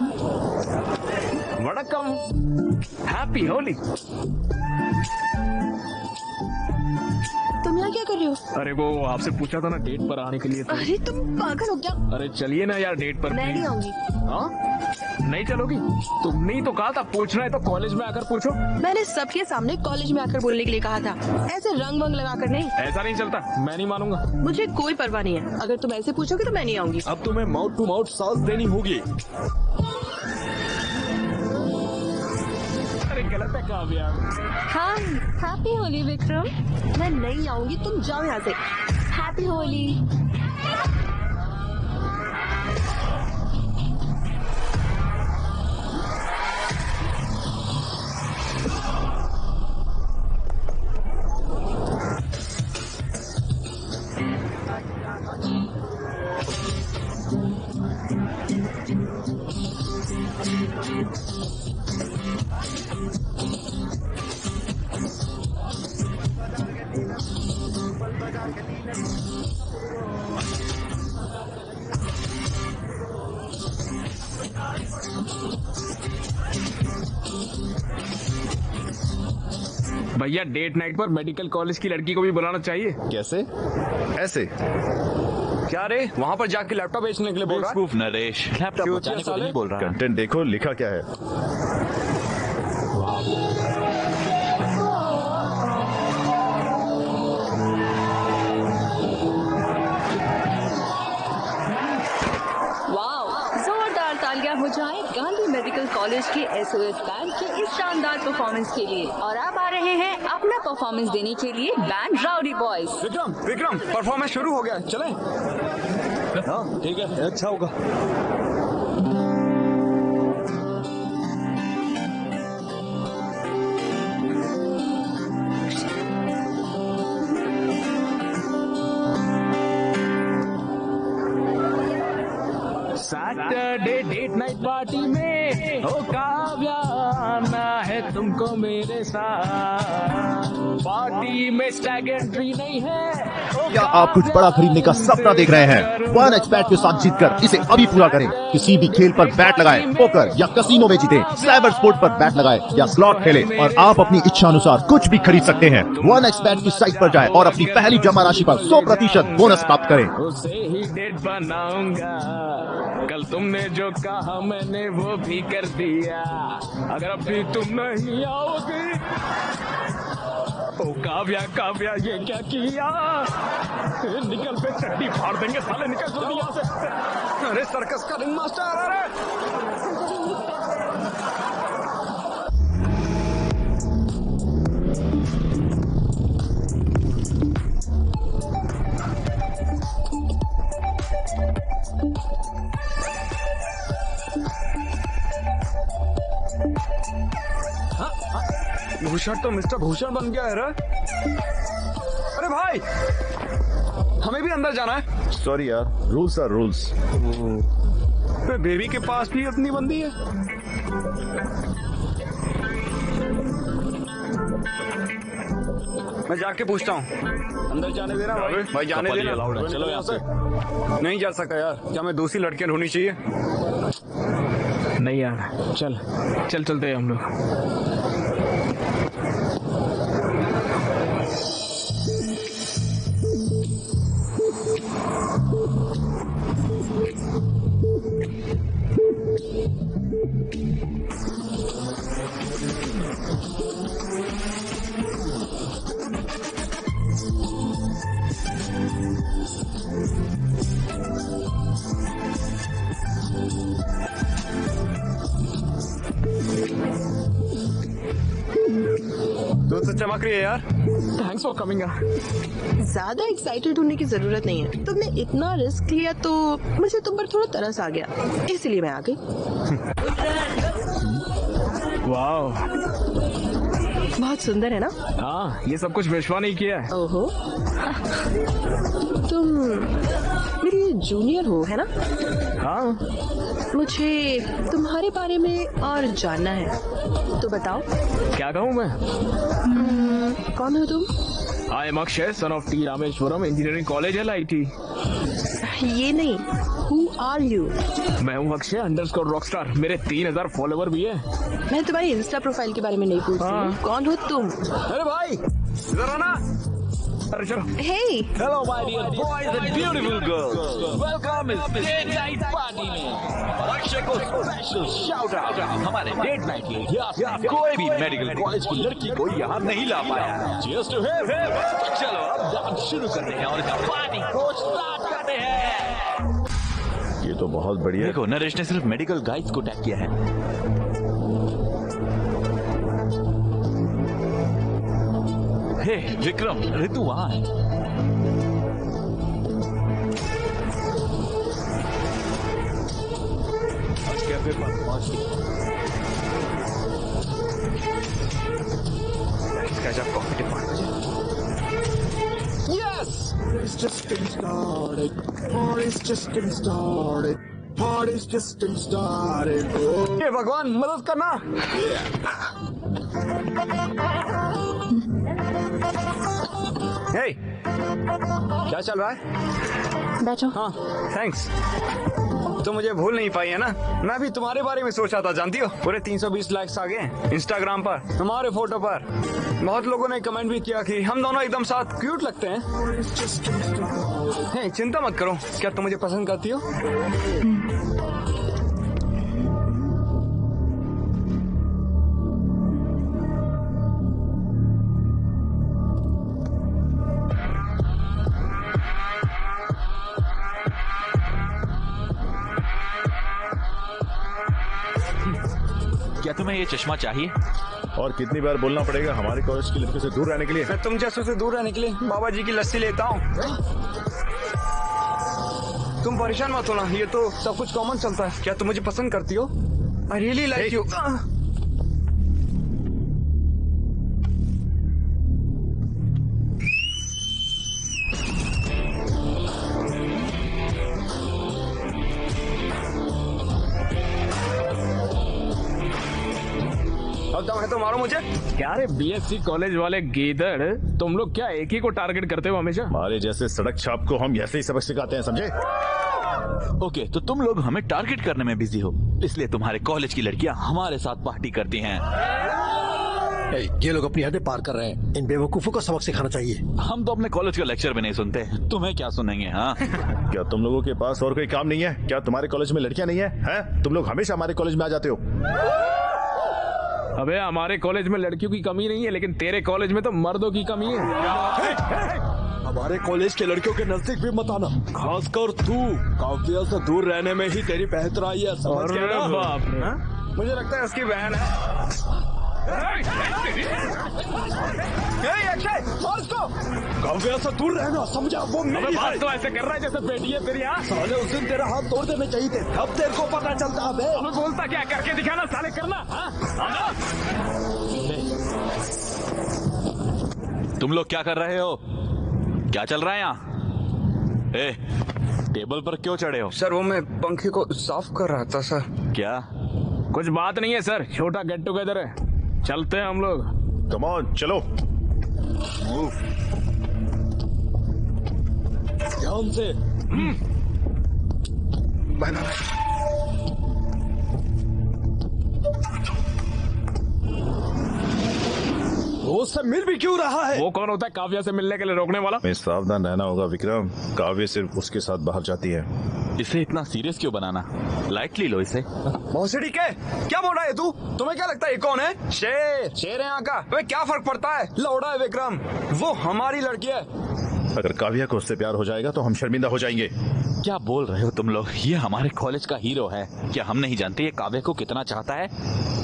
वड़कम, हैप्पी होली। तुम यहाँ क्या कर रहे हो? अरे वो आपसे पूछा था ना डेट पर आने के लिए तो। अरे तुम पागल हो क्या? अरे चलिए ना यार डेट पर। मैं नहीं आऊंगी। हाँ नहीं चलोगी? तुमने ही तो कहा था पूछना है तो कॉलेज में आकर पूछो। मैंने सबके सामने कॉलेज में आकर बोलने के लिए कहा था, ऐसे रंग वंग लगा कर नहीं। ऐसा नहीं चलता, मैं नहीं मानूंगा। मुझे कोई परवाह नहीं है, अगर तुम ऐसे पूछोगे तो मैं नहीं आऊंगी। अब तुम्हें माउथ टू माउथ सांस देनी होगी। अरे गलत है काव्या। हाँ हैप्पी होली विक्रम। मैं नहीं आऊंगी, तुम जाओ यहाँ से। हैप्पी होली। भैया डेट नाइट पर मेडिकल कॉलेज की लड़की को भी बुलाना चाहिए। कैसे? ऐसे? क्या रे, वहाँ पर जाके लैपटॉप बेचने के लिए बोल रहा है? बेवकूफ नरेश, लैपटॉप क्यों बचाने को साले? नहीं बोल रहा। कंटेंट देखो लिखा क्या है। वाह मेडिकल कॉलेज के एसओएस बैंड के इस शानदार परफॉर्मेंस के लिए। और अब आ रहे हैं अपना परफॉर्मेंस देने के लिए band rowdy boys. Vikram performance शुरू हो गया, चलें? हाँ ठीक है, अच्छा होगा। सैटरडे डेट नाइट पार्टी में ओ काव्या आना है तुमको मेरे साथ। पार्टी में स्टैग एंट्री नहीं है। क्या आप कुछ बड़ा खरीदने का सपना देख रहे हैं? 1xBet के साथ जीतकर इसे अभी पूरा करें। किसी भी खेल पर बैट लगाएं, पोकर या कसीनो में जीतें, साइबर स्पोर्ट पर बैट लगाएं या स्लॉट खेलें और आप अपनी इच्छा अनुसार कुछ भी खरीद सकते हैं। 1xBet की साइट पर जाएं और अपनी पहली जमा राशि पर 100% बोनस प्राप्त करें। उसे ही डेट बनाऊंगा। कल तुमने जो कहा मैंने वो भी कर दिया। अगर अभी तुम नहीं आओगे ओ काव्या काव्या ये क्या किया? निकल पे चड्डी फाड़ देंगे साले, निकल जल्दी यहाँ से। अरे सर्कस का रिंग मास्टर आ रहा है। भूषण तो मिस्टर भूषण बन गया है रे। अरे भाई हमें भी अंदर जाना है। सॉरी यार, रूल्स आर रूल्स। बेबी के पास भी अपनी बंदी है। मैं जाके पूछता हूँ। अंदर जाने देना भाई। भाई जाने देना। चलो यहाँ से। नहीं जा सकता यार, क्या मैं दूसरी लड़कियां ढूंढनी चाहिए? नहीं यार, चल चल चलते हैं हम लोग। तो चमक रही है यार। Thanks for coming. ज्यादा एक्साइटेड होने की जरूरत नहीं है। तुमने इतना रिस्क लिया तो मुझे तुम पर थोड़ा तरस आ गया, इसलिए मैं आ गई। वाह, बहुत सुंदर है ना? हाँ, ये सब कुछ विश्वा नहीं किया है। ओहो, तुम मेरी जूनियर हो है ना? हाँ। मुझे तुम्हारे बारे में और जानना है, तो बताओ। क्या कहूँ मैं? कौन हो तुम? I am Akshay, son of T Rameswaram engineering college LIT। ये नहीं, हु आर यू? मैं हूँ अक्षय अंडरस्कोर रॉकस्टार। मेरे 3000 फॉलोवर भी है। मैं तुम्हारी इंस्टा प्रोफाइल के बारे में नहीं पूछ रही। कौन हो तुम? अरे भाई इधर आना। अरे चलो। Hey! Hello my dear boys and beautiful girls. Welcome इस डेट नाइट पार्टी में। अक्षय को स्पेशल शाउट आउट हमारे डेट नाइट के लिए। कोई भी मेडिकल कॉलेज की लड़की को यहाँ नहीं ला पाया। Cheers to him. चलो अब डांस शुरू करते हैं और इस पार्टी को स्टार्ट करते हैं। ये तो बहुत बढ़िया। देखो नरेश ने सिर्फ मेडिकल गाइड्स को टैग किया है। हे विक्रम, ऋतु वहां है। कैफे पर पहुंच गई। इसका जब कॉफी टे 5 बजे। Yes! It's just getting started. Party's just getting started. Party's just getting started. Oh. ये भगवान मदद करना। Hey, क्या चल रहा है? बैठो। हाँ, थैंक्स। तो मुझे भूल नहीं पाई है ना? मैं भी तुम्हारे बारे में सोचा था, जानती हो? पूरे 320 लाइक्स आ गए इंस्टाग्राम पर तुम्हारे फोटो पर। बहुत लोगों ने कमेंट भी किया कि हम दोनों एकदम साथ क्यूट लगते हैं। hey, चिंता मत करो। क्या तुम मुझे पसंद करती हो? क्या तुम्हें ये चश्मा चाहिए? और कितनी बार बोलना पड़ेगा हमारे कॉलेज की लड़कियों से दूर रहने के लिए? मैं तुम जैसों से दूर रहने के लिए बाबा जी की लस्सी लेता हूँ। तुम परेशान मत होना, ये तो सब कुछ कॉमन चलता है। क्या तुम मुझे पसंद करती हो? I really like you. अब दम है तो मारो मुझे। क्या रे बीएससी कॉलेज वाले गीदड़, तुम लोग क्या एक ही को टारगेट करते हो हमेशा? हमारे जैसे सड़क छाप को हम ऐसे ही सबक सिखाते हैं, समझे? ओके, तो तुम लोग हमें टारगेट करने में बिजी हो, इसलिए तुम्हारे कॉलेज की लड़कियां हमारे साथ पार्टी करती हैं। ये लोग अपनी हदें पार कर रहे हैं, इन बेवकूफों को सबक सिखाना चाहिए। हम तो अपने कॉलेज का लेक्चर भी नहीं सुनते, तुम्हें क्या सुनेंगे? हाँ क्या तुम लोगों के पास और कोई काम नहीं है? क्या तुम्हारे कॉलेज में लड़कियां नहीं है? हैं? तुम लोग हमेशा हमारे कॉलेज में आ जाते हो। अबे हमारे कॉलेज में लड़कियों की कमी नहीं है, लेकिन तेरे कॉलेज में तो मर्दों की कमी है। हमारे कॉलेज के लड़कियों के नजदीक भी मत आना, खासकर तू। काव्या से दूर रहने में ही तेरी बेहतराई है, समझ गया ना? बाप रे। मुझे लगता है उसकी बहन है। अक्षय, मार उसको। काव्या से दूर रहना, समझा? वो मेरी बात है। तो ऐसे कर रहा है जैसे बेटी है तेरी। हाँ साले उस दिन तेरा हाथ तोड़ देने चाहिए थे, अब तेरे को पता चलता है। हमें बोलता क्या, करके दिखाना साले, करना। हाँ? तुम लोग क्या कर रहे हो? क्या चल रहा है यहाँ? ए, टेबल पर क्यों चढ़े हो? सर वो मैं पंखे को साफ कर रहा था सर। क्या? कुछ बात नहीं है सर, छोटा गेट टुगेदर है, चलते हैं हम लोग। कम ऑन, चलो। ध्यान से। Bye bye. वो उससे मिल भी क्यों रहा है? वो कौन होता है काव्या से मिलने के लिए रोकने वाला? हमें सावधान रहना होगा विक्रम, काव्य सिर्फ उसके साथ बाहर जाती है। इसे इतना सीरियस क्यों बनाना? लाइटली लो इसे। भोसड़ी के क्या बोल रहा है तू? तुम्हें क्या लगता है ये कौन है? शेर, शेर है यहाँ का। तुम्हें क्या फर्क पड़ता है? लौड़ा है विक्रम, वो हमारी लड़की है। अगर काव्या को उससे प्यार हो जाएगा तो हम शर्मिंदा हो जाएंगे। क्या बोल रहे हो तुम लोग? ये हमारे कॉलेज का हीरो है, क्या हम नहीं जानते ये काव्या को कितना चाहता है?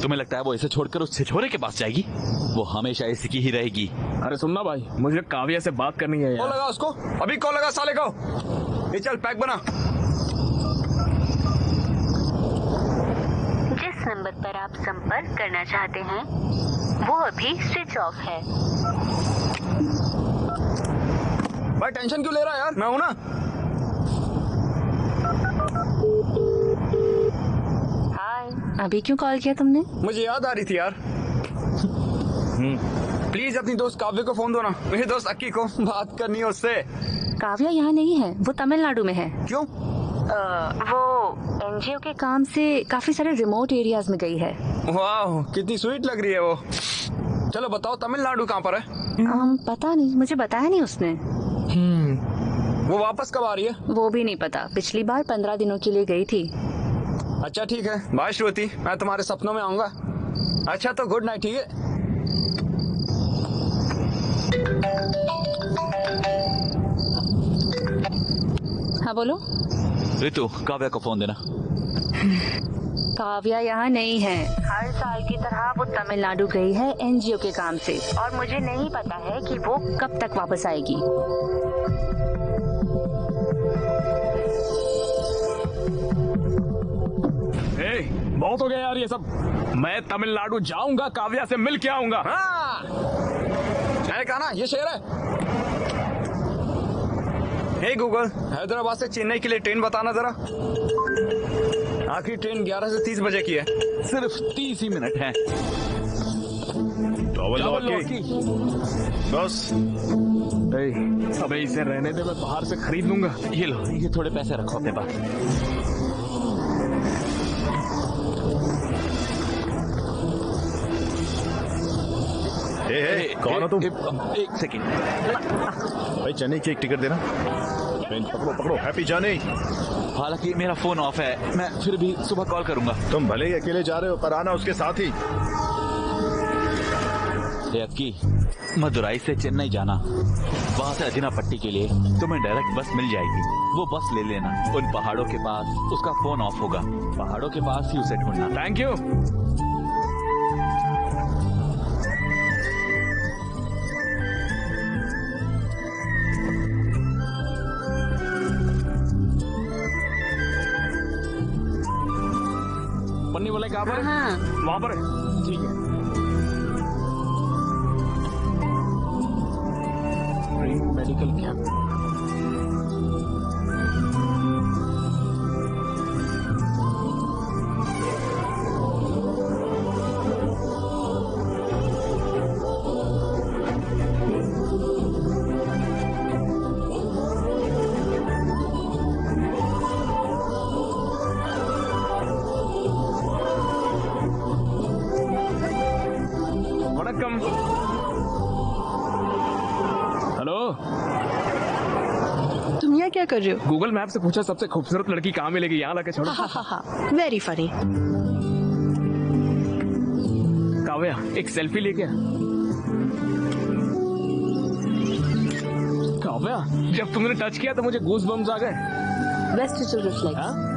तुम्हें लगता है वो इसे छोड़कर उस छिछोरे के पास जाएगी? वो हमेशा इसी की ही रहेगी। अरे सुनना भाई, मुझे काव्या से बात करनी है कॉल यार। लगा उसको, अभी कॉल लगा साले को। ये चल पैक बना। जिस नंबर पर आप संपर्क करना चाहते हैं वो अभी स्विच ऑफ है। भाई टेंशन क्यों ले रहा है यार, मैं हूं ना। हाय, अभी क्यों कॉल किया तुमने? मुझे याद आ रही थी यार। प्लीज अपनी दोस्त काव्य को फोन दो ना, मेरे दोस्त अक्की को बात करनी है उससे। काव्या यहाँ नहीं है, वो तमिलनाडु में है। क्यों? वो एनजीओ के काम से काफी सारे रिमोट एरियाज में गई है। वाह, कितनी स्वीट लग रही है वो। चलो बताओ तमिलनाडु कहाँ पर है? पता नहीं, मुझे बताया नहीं उसने। वो वापस कब आ रही है? वो भी नहीं पता, पिछली बार 15 दिनों के लिए गई थी। अच्छा ठीक है, बाय श्रुति, मैं तुम्हारे सपनों में आऊंगा। अच्छा तो गुड नाइट, ठीक है? हाँ बोलो। ऋतु, काव्या को फोन देना। काव्या यहाँ नहीं है। हर साल की तरह वो तमिलनाडु गई है एनजीओ के काम से, और मुझे नहीं पता है कि वो कब तक वापस आएगी। बहुत हो गया यार ये सब। मैं तमिलनाडु जाऊंगा, काव्या से मिल के आऊंगा। हाँ, मैंने कहा ना ये शेर है। हे गूगल, हैदराबाद से चेन्नई के लिए ट्रेन बताना जरा। आखिरी ट्रेन 11 से 30 बजे की है। सिर्फ 30 ही मिनट है। बस अबे इसे रहने दे, मैं बाहर से खरीद लूंगा। ये लो, ये थोड़े पैसे रखो अपने पास। कौन हो तुम? एक सेकंड भाई, चेन्नई की एक टिकट देना। ट्रेन पकड़ो पकड़ो, हैप्पी जर्नी। हालांकि मेरा फोन ऑफ है, मैं फिर भी सुबह कॉल करूंगा। तुम भले ही अकेले जा रहे हो, पर आना उसके साथ ही। की मदुराई से चेन्नई जाना, वहाँ से अजिनापट्टी के लिए तुम्हें डायरेक्ट बस मिल जाएगी। वो बस ले लेना, उन पहाड़ों के पास उसका फोन ऑफ होगा, पहाड़ों के पास ही उसे ढूंढना। Thank you. बनने वाला कहाँ पर है? हाँ। वहाँ पर है। ठीक है। Medical camp. वणक्कम। हेलो, तुम यहाँ क्या कर रहे हो? गूगल मैप से पूछा सबसे खूबसूरत लड़की कहाँ मिलेगी, यहाँ लाके छोड़ो। Very funny. काव्या, एक सेल्फी लेके आ। काव्या, जब तुमने टच किया तो मुझे गूज बम्स आ गए। Vestigial reflex.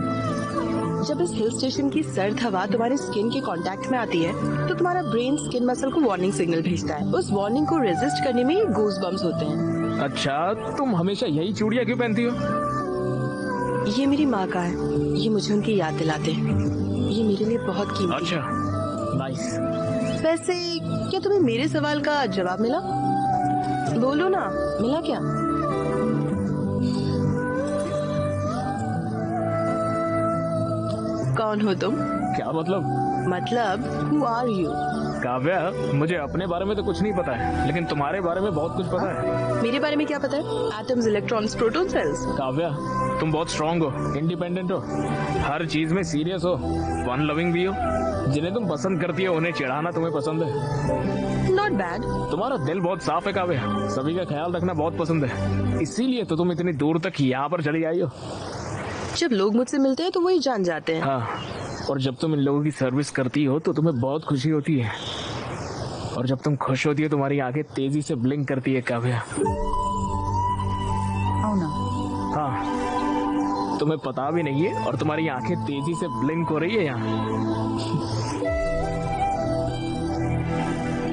जब इस हिल स्टेशन की सर्द हवा तुम्हारे स्किन के कांटेक्ट में आती है तो तुम्हारा ब्रेन स्किन मसल को वार्निंग सिग्नल भेजता है। उस वार्निंग को रेजिस्ट करने में गूज बम्स होते हैं। अच्छा, तुम हमेशा यही चूड़ियाँ क्यों पहनती हो? ये मेरी माँ का है, ये मुझे उनकी याद दिलाते हैं। ये मेरे लिए बहुत कीमती है। अच्छा, नाइस। वैसे क्या तुम्हें मेरे सवाल का जवाब मिला? बोलो ना, मिला क्या? कौन हो तुम? क्या मतलब? मतलब हु आर यू? काव्या, मुझे अपने बारे में तो कुछ नहीं पता है, लेकिन तुम्हारे बारे में बहुत कुछ पता है। मेरे बारे में क्या पता है? Atoms, electrons, proton, cells. Kavya, तुम बहुत स्ट्रांग हो, इंडिपेंडेंट हो, हर चीज में सीरियस हो, फन लविंग भी हो। जिन्हें तुम पसंद करती हो उन्हें चिढ़ाना तुम्हें पसंद है। Not bad. तुम्हारा दिल बहुत साफ है काव्या, सभी का ख्याल रखना बहुत पसंद है, इसीलिए तो तुम इतनी दूर तक यहाँ पर चली आई हो। जब लोग मुझसे मिलते हैं तो वही जान जाते हैं। हाँ, और जब तुम इन लोगों की सर्विस करती हो तो तुम्हें बहुत खुशी होती है, और जब तुम खुश होती हो तुम्हारी आंखें तेजी से ब्लिंक करती है काव्या। हाँ, तुम्हें पता भी नहीं है और तुम्हारी आंखें तेजी से ब्लिंक हो रही है यहाँ।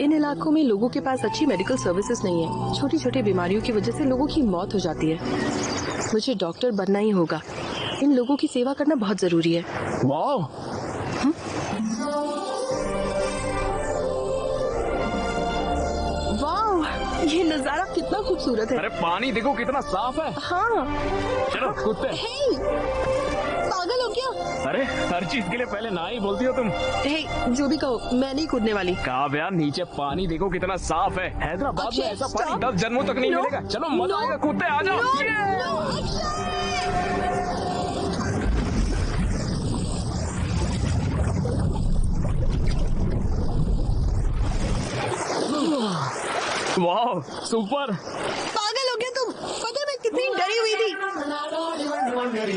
इन इलाकों में लोगों के पास अच्छी मेडिकल सर्विसेज नहीं है। छोटी छोटी बीमारियों की वजह से लोगों की मौत हो जाती है। मुझे डॉक्टर बनना ही होगा। इन लोगों की सेवा करना बहुत जरूरी है। वाह, वाह, ये नजारा कितना खूबसूरत है। अरे पानी देखो कितना साफ है। हाँ। चलो कूदते। हे, पागल हो क्या? अरे हर चीज के लिए पहले ना ही बोलती हो तुम। हे, जो भी कहो, मैं नहीं कूदने वाली। काव्या, नीचे पानी देखो कितना साफ है। हैदराबाद में ऐसा पानी stop. 10 जन्मों तक नहीं No. मिलेगा। चलो मजा आएगा, कूदते, आ जाओ। वाह, सुपर। पागल हो गया तुम? पता है मैं कितनी डरी हुई थी।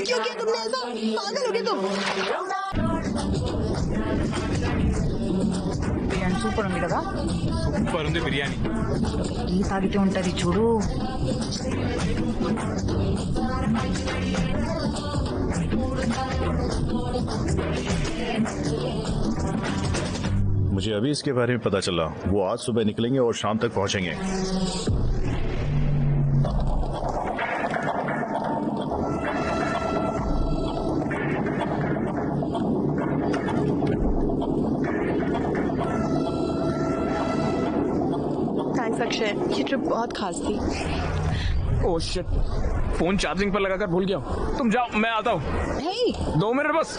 क्यों किया तुमने ऐसा? पागल हो गया तुम? బిర్యానీ సూపర్ ఉంది కదా? సూపర్ ఉంది బిర్యానీ. టీ తాగితే ఉంటది చూడు. मुझे अभी इसके बारे में पता चला। वो आज सुबह निकलेंगे और शाम तक पहुंचेंगे। थैंक्स अक्षय, ये ट्रिप बहुत खास थी। ओह शिट, फोन चार्जिंग पर लगाकर भूल गया हूँ। तुम जाओ, मैं आता हूँ। हे, 2 मिनट बस।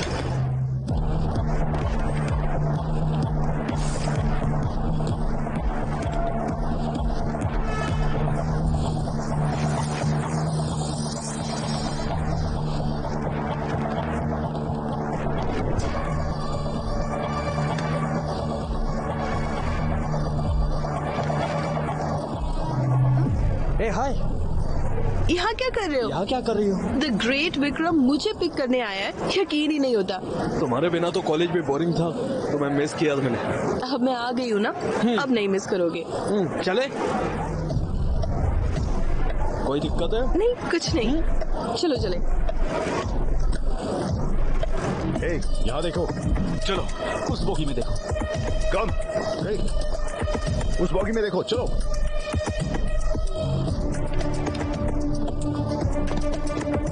हाय, यहाँ क्या कर रहे हो? यहाँ क्या कर रही हो? द ग्रेट विक्रम मुझे पिक करने आया है, यकीन ही नहीं होता। तुम्हारे बिना तो कॉलेज भी बोरिंग था, तो मैं मिस किया मैंने। अब मैं आ गई हूँ ना, अब नहीं मिस करोगे। चले, कोई दिक्कत है? नहीं, कुछ नहीं, चलो चले। यहाँ देखो, चलो उस बोगी में देखो। कम, उस बॉगी में देखो, चलो।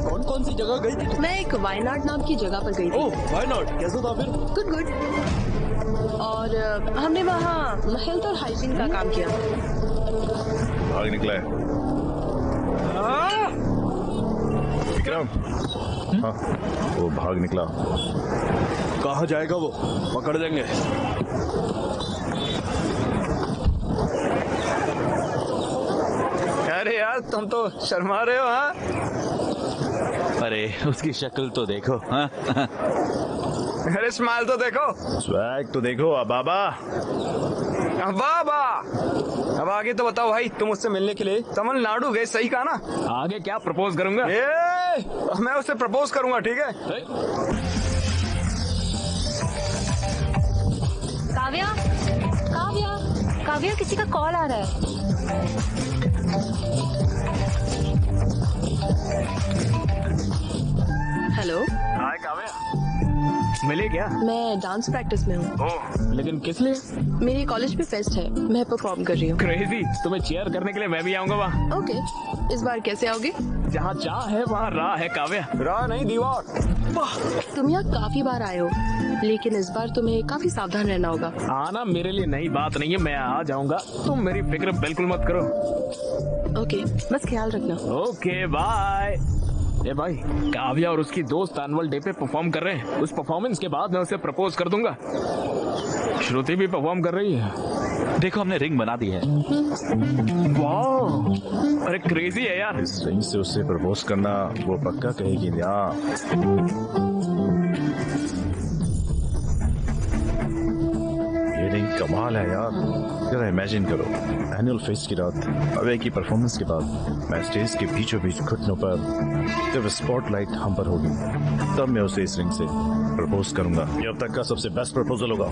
कौन कौन कौन सी जगह गई थी? मैं एक वायनाड नाम की जगह पर गई थी। ओह वायनाड, कैसा था फिर? Good good. और हमने वहाँ हेल्थ और हाइजीन का काम किया। भाग निकला है विक्रम। हाँ, वो भाग निकला। कहाँ जाएगा वो? पकड़ देंगे। अरे यार तुम तो शर्मा रहे हो। हाँ, अरे उसकी शक्ल तो देखो। हाँ? अरे स्माइल तो देखो। स्वैग तो देखो। अबाबा बाबा, अब आगे तो बताओ भाई, तुम उससे मिलने के लिए तमिलनाडु गए, सही कहा ना? आगे क्या प्रपोज करूंगा? मैं उससे प्रपोज करूंगा, ठीक है? काव्या, काव्या, काव्या, किसी का कॉल आ रहा है। हेलो। हाय काव्या, मिले क्या? मैं डांस प्रैक्टिस में हूँ। ओह, लेकिन किस लिए? मेरे कॉलेज में फेस्ट है, मैं परफॉर्म कर रही हूँ। क्रेजी, तुम्हें चीयर करने के लिए मैं भी आऊंगा वहाँ। ओके, इस बार कैसे आओगे? जहाँ चाह है वहाँ राह है काव्या। राह नहीं, दीवार। तुम यहाँ काफी बार आए हो, लेकिन इस बार तुम्हें काफी सावधान रहना होगा। आना मेरे लिए नई बात नहीं है, मैं आ जाऊंगा, तुम मेरी फिक्र बिल्कुल मत करो। ओके, बस ख्याल रखना। Okay bye. ए भाई, काव्या और उसकी दोस्त एनुअल डे पे परफॉर्म कर रहे हैं। उस परफॉर्मेंस के बाद मैं उसे प्रपोज कर दूंगा। श्रुति भी परफॉर्म कर रही है। देखो हमने रिंग बना दी है। वाह, अरे क्रेजी है यार। इस रिंग से उससे प्रपोज करना वो पक्का कहेगी ना। ये रिंग कमाल है यार। जरा इमेजिन करो, एनुअल फेस्ट की रात, अवे की परफॉर्मेंस के बाद मैं स्टेज के बीचों बीच घुटनों पर, जब स्पॉटलाइट हम पर होगी, तब मैं उसे इस रिंग से प्रपोज करूंगा। ये अब तक का सबसे बेस्ट प्रपोजल होगा।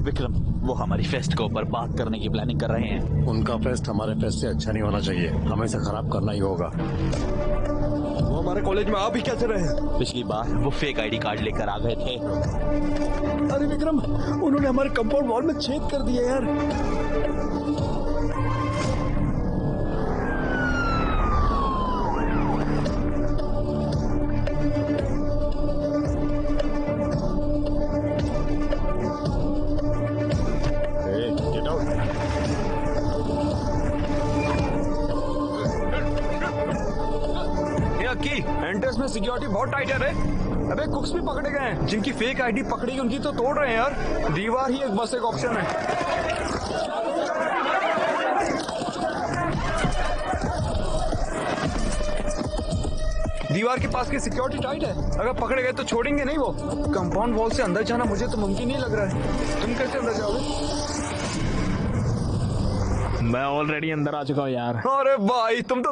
विक्रम, वो हमारी फेस्ट को बर्बाद करने की प्लानिंग कर रहे हैं। उनका फेस्ट हमारे फेस्ट से अच्छा नहीं होना चाहिए, हमें इसे खराब करना ही होगा। वो हमारे कॉलेज में आ भी कैसे रहे? पिछली बार वो फेक आईडी कार्ड लेकर आ गए थे। अरे विक्रम, उन्होंने हमारे कंपाउंड वॉल में छेद कर दिया यार। एंट्रेंस में सिक्योरिटी बहुत टाइट है रे। अबे कुक्स भी पकड़े गए हैं, जिनकी फेक आईडी पकड़ी उनकी तो तोड़ रहे हैं यार। दीवार ही एक बस एक ऑप्शन है। दीवार के पास की सिक्योरिटी टाइट है, अगर पकड़े गए तो छोड़ेंगे नहीं वो। कंपाउंड वॉल से अंदर जाना मुझे तो मुमकिन नहीं लग रहा है। तुम कैसे अंदर जाओगे? मैं ऑलरेडी अंदर आ चुका हूँ यार। अरे भाई, तुम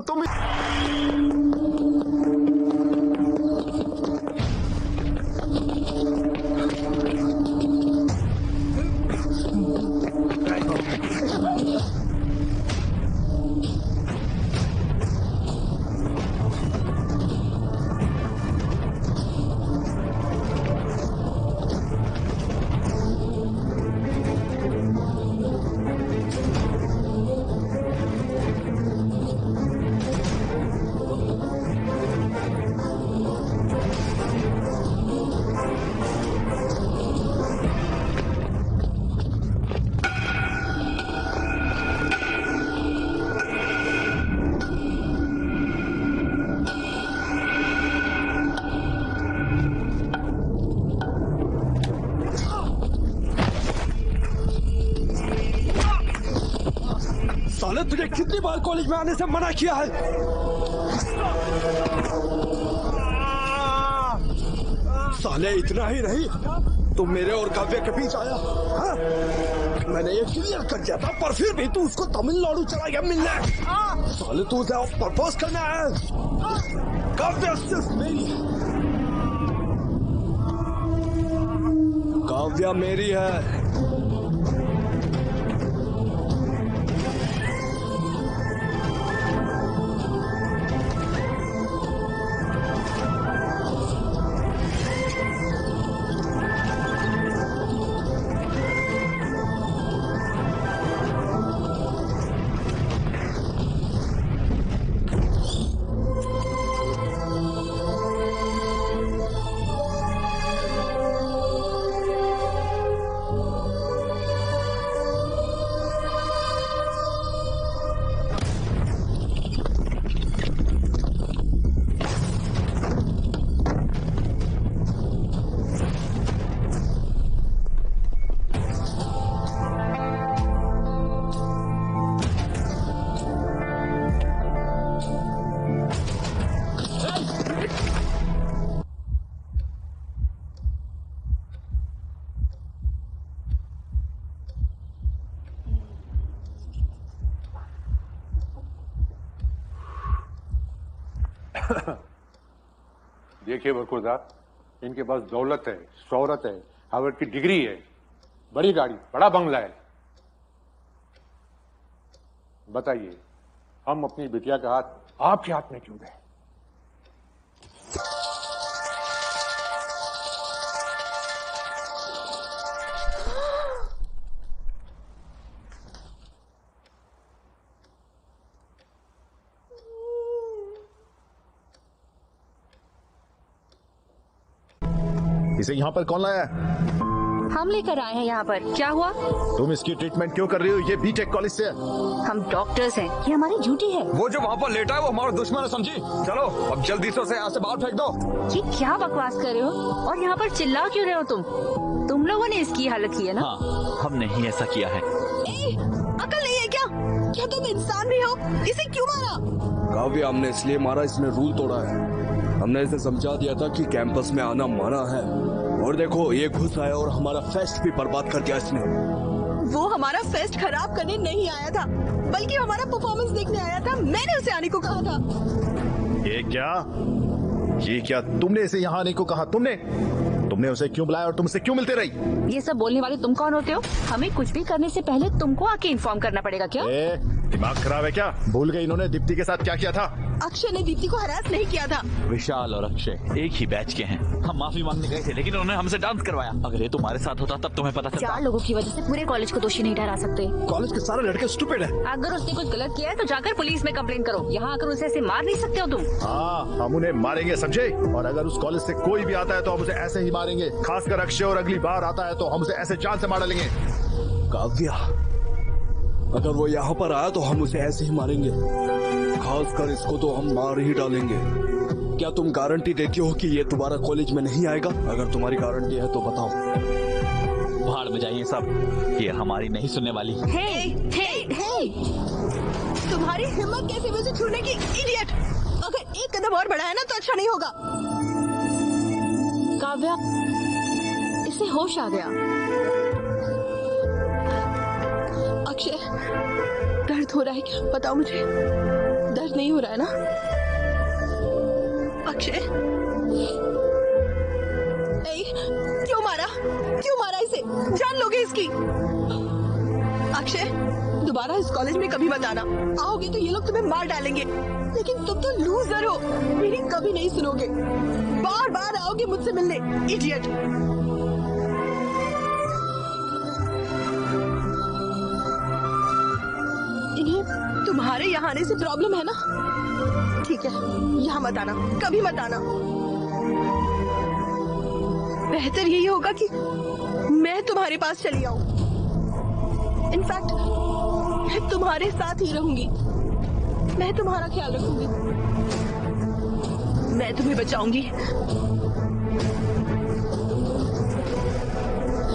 साले, तुझे कितनी बार कॉलेज में आने से मना किया है? साले, इतना ही नहीं, तुम मेरे और काव्य के बीच आया। हाँ? मैंने ये क्लियर कर दिया था, पर फिर भी तू उसको तमिलनाडु चला गया मिलने। साले, तू उसे प्रपोज करना है। काव्य सिर्फ मेरी है। काव्या मेरी है। देखिए बरखुरदार, इनके पास दौलत है, शोहरत है, हार्वर्ड की डिग्री है, बड़ी गाड़ी, बड़ा बंगला है। बताइए, हम अपनी बिटिया का हाथ आपके हाथ में क्यों दें? इसे यहाँ पर कौन लाया है? हम लेकर आए हैं यहाँ पर। क्या हुआ? तुम इसकी ट्रीटमेंट क्यों कर रही हो? ये बीटेक कॉलेज से है। हम डॉक्टर्स हैं, ये हमारी ड्यूटी है। वो जो वहाँ पर लेटा है वो हमारा दुश्मन है, समझी? चलो अब जल्दी से उसे यहाँ से बाहर फेंक दो। ये क्या बकवास कर रहे हो? और यहाँ पर चिल्ला क्यों रहे हो तुम लोगों ने इसकी हालत की है ना? हाँ, हमने ही ऐसा किया है। अकल नहीं है क्या? क्या तुम इंसान भी हो? इसे क्यों मारा? काव्य, हमने इसलिए मारा, इसने रूल तोड़ा है। हमने इसे समझा दिया था कि कैंपस में आना मना है, और देखो ये घुस आया और हमारा फेस्ट भी बर्बाद कर दिया इसने। वो हमारा फेस्ट खराब करने नहीं आया था, बल्कि हमारा परफॉर्मेंस देखने आया था। मैंने उसे आने को कहा था। ये क्या तुमने इसे यहाँ आने को कहा? तुमने उसे क्यों बुलाया और तुमसे क्यों मिलते रही? ये सब बोलने वाले तुम कौन होते हो? हमें कुछ भी करने से पहले तुमको आके इन्फॉर्म करना पड़ेगा क्या? दिमाग खराब है क्या? भूल गई इन्होंने दीप्ति के साथ क्या किया था? अक्षय ने दीप्ति को हरास नहीं किया था। विशाल और अक्षय एक ही बैच के हैं। हम माफी मांगने गए थे, लेकिन उन्होंने हमसे डांस करवाया। अगर ये तुम्हारे साथ होता तब तुम्हें पता चलता। 4 लोगों की वजह से पूरे कॉलेज को दोषी नहीं ठहरा सकते। कॉलेज के सारे लड़के स्टूपिड हैं। अगर उसने कुछ गलत किया है तो जाकर पुलिस में कंप्लेन करो। यहाँ आकर उसे ऐसे मार नहीं सकते हो तुम। हाँ, हम उन्हें मारेंगे, समझे? और अगर उस कॉलेज से कोई भी आता है तो हम उसे ऐसे ही मारेंगे। खासकर अक्षय, और अगली बार आता है तो हम उसे ऐसे जान से मार डालेंगे। काव्या, अगर वो यहाँ पर आया तो हम उसे ऐसे ही मारेंगे। खासकर इसको तो हम मार ही डालेंगे। क्या तुम गारंटी देती हो कि ये दोबारा कॉलेज में नहीं आएगा? अगर तुम्हारी गारंटी है तो बताओ। भाड़ में जाइए सब, ये हमारी नहीं सुनने वाली। हे, तुम्हारी हिम्मत कैसे मुझे छूने की, इडियट! अगर एक कदम और बढ़ाया ना तो अच्छा नहीं होगा। काव्या, इसे होश आ गया। अक्षय, दर्द हो रहा है क्या? बताओ मुझे, दर्द नहीं हो रहा है ना? अक्षय, क्यों मारा इसे? जान लोगे इसकी? अक्षय, दोबारा इस कॉलेज में कभी मत आना। आओगे तो ये लोग तुम्हें मार डालेंगे। लेकिन तुम तो लूजर हो, मेरी कभी नहीं सुनोगे। बार बार आओगे मुझसे मिलने, इडियट। इन्हें तुम्हारे यहाँ आने से प्रॉब्लम है ना? ठीक है, यहाँ मत आना, कभी मत आना। बेहतर यही होगा कि मैं तुम्हारे पास चली आऊं। इनफैक्ट मैं तुम्हारे साथ ही रहूंगी। मैं तुम्हारा ख्याल रखूंगी। मैं तुम्हें बचाऊंगी।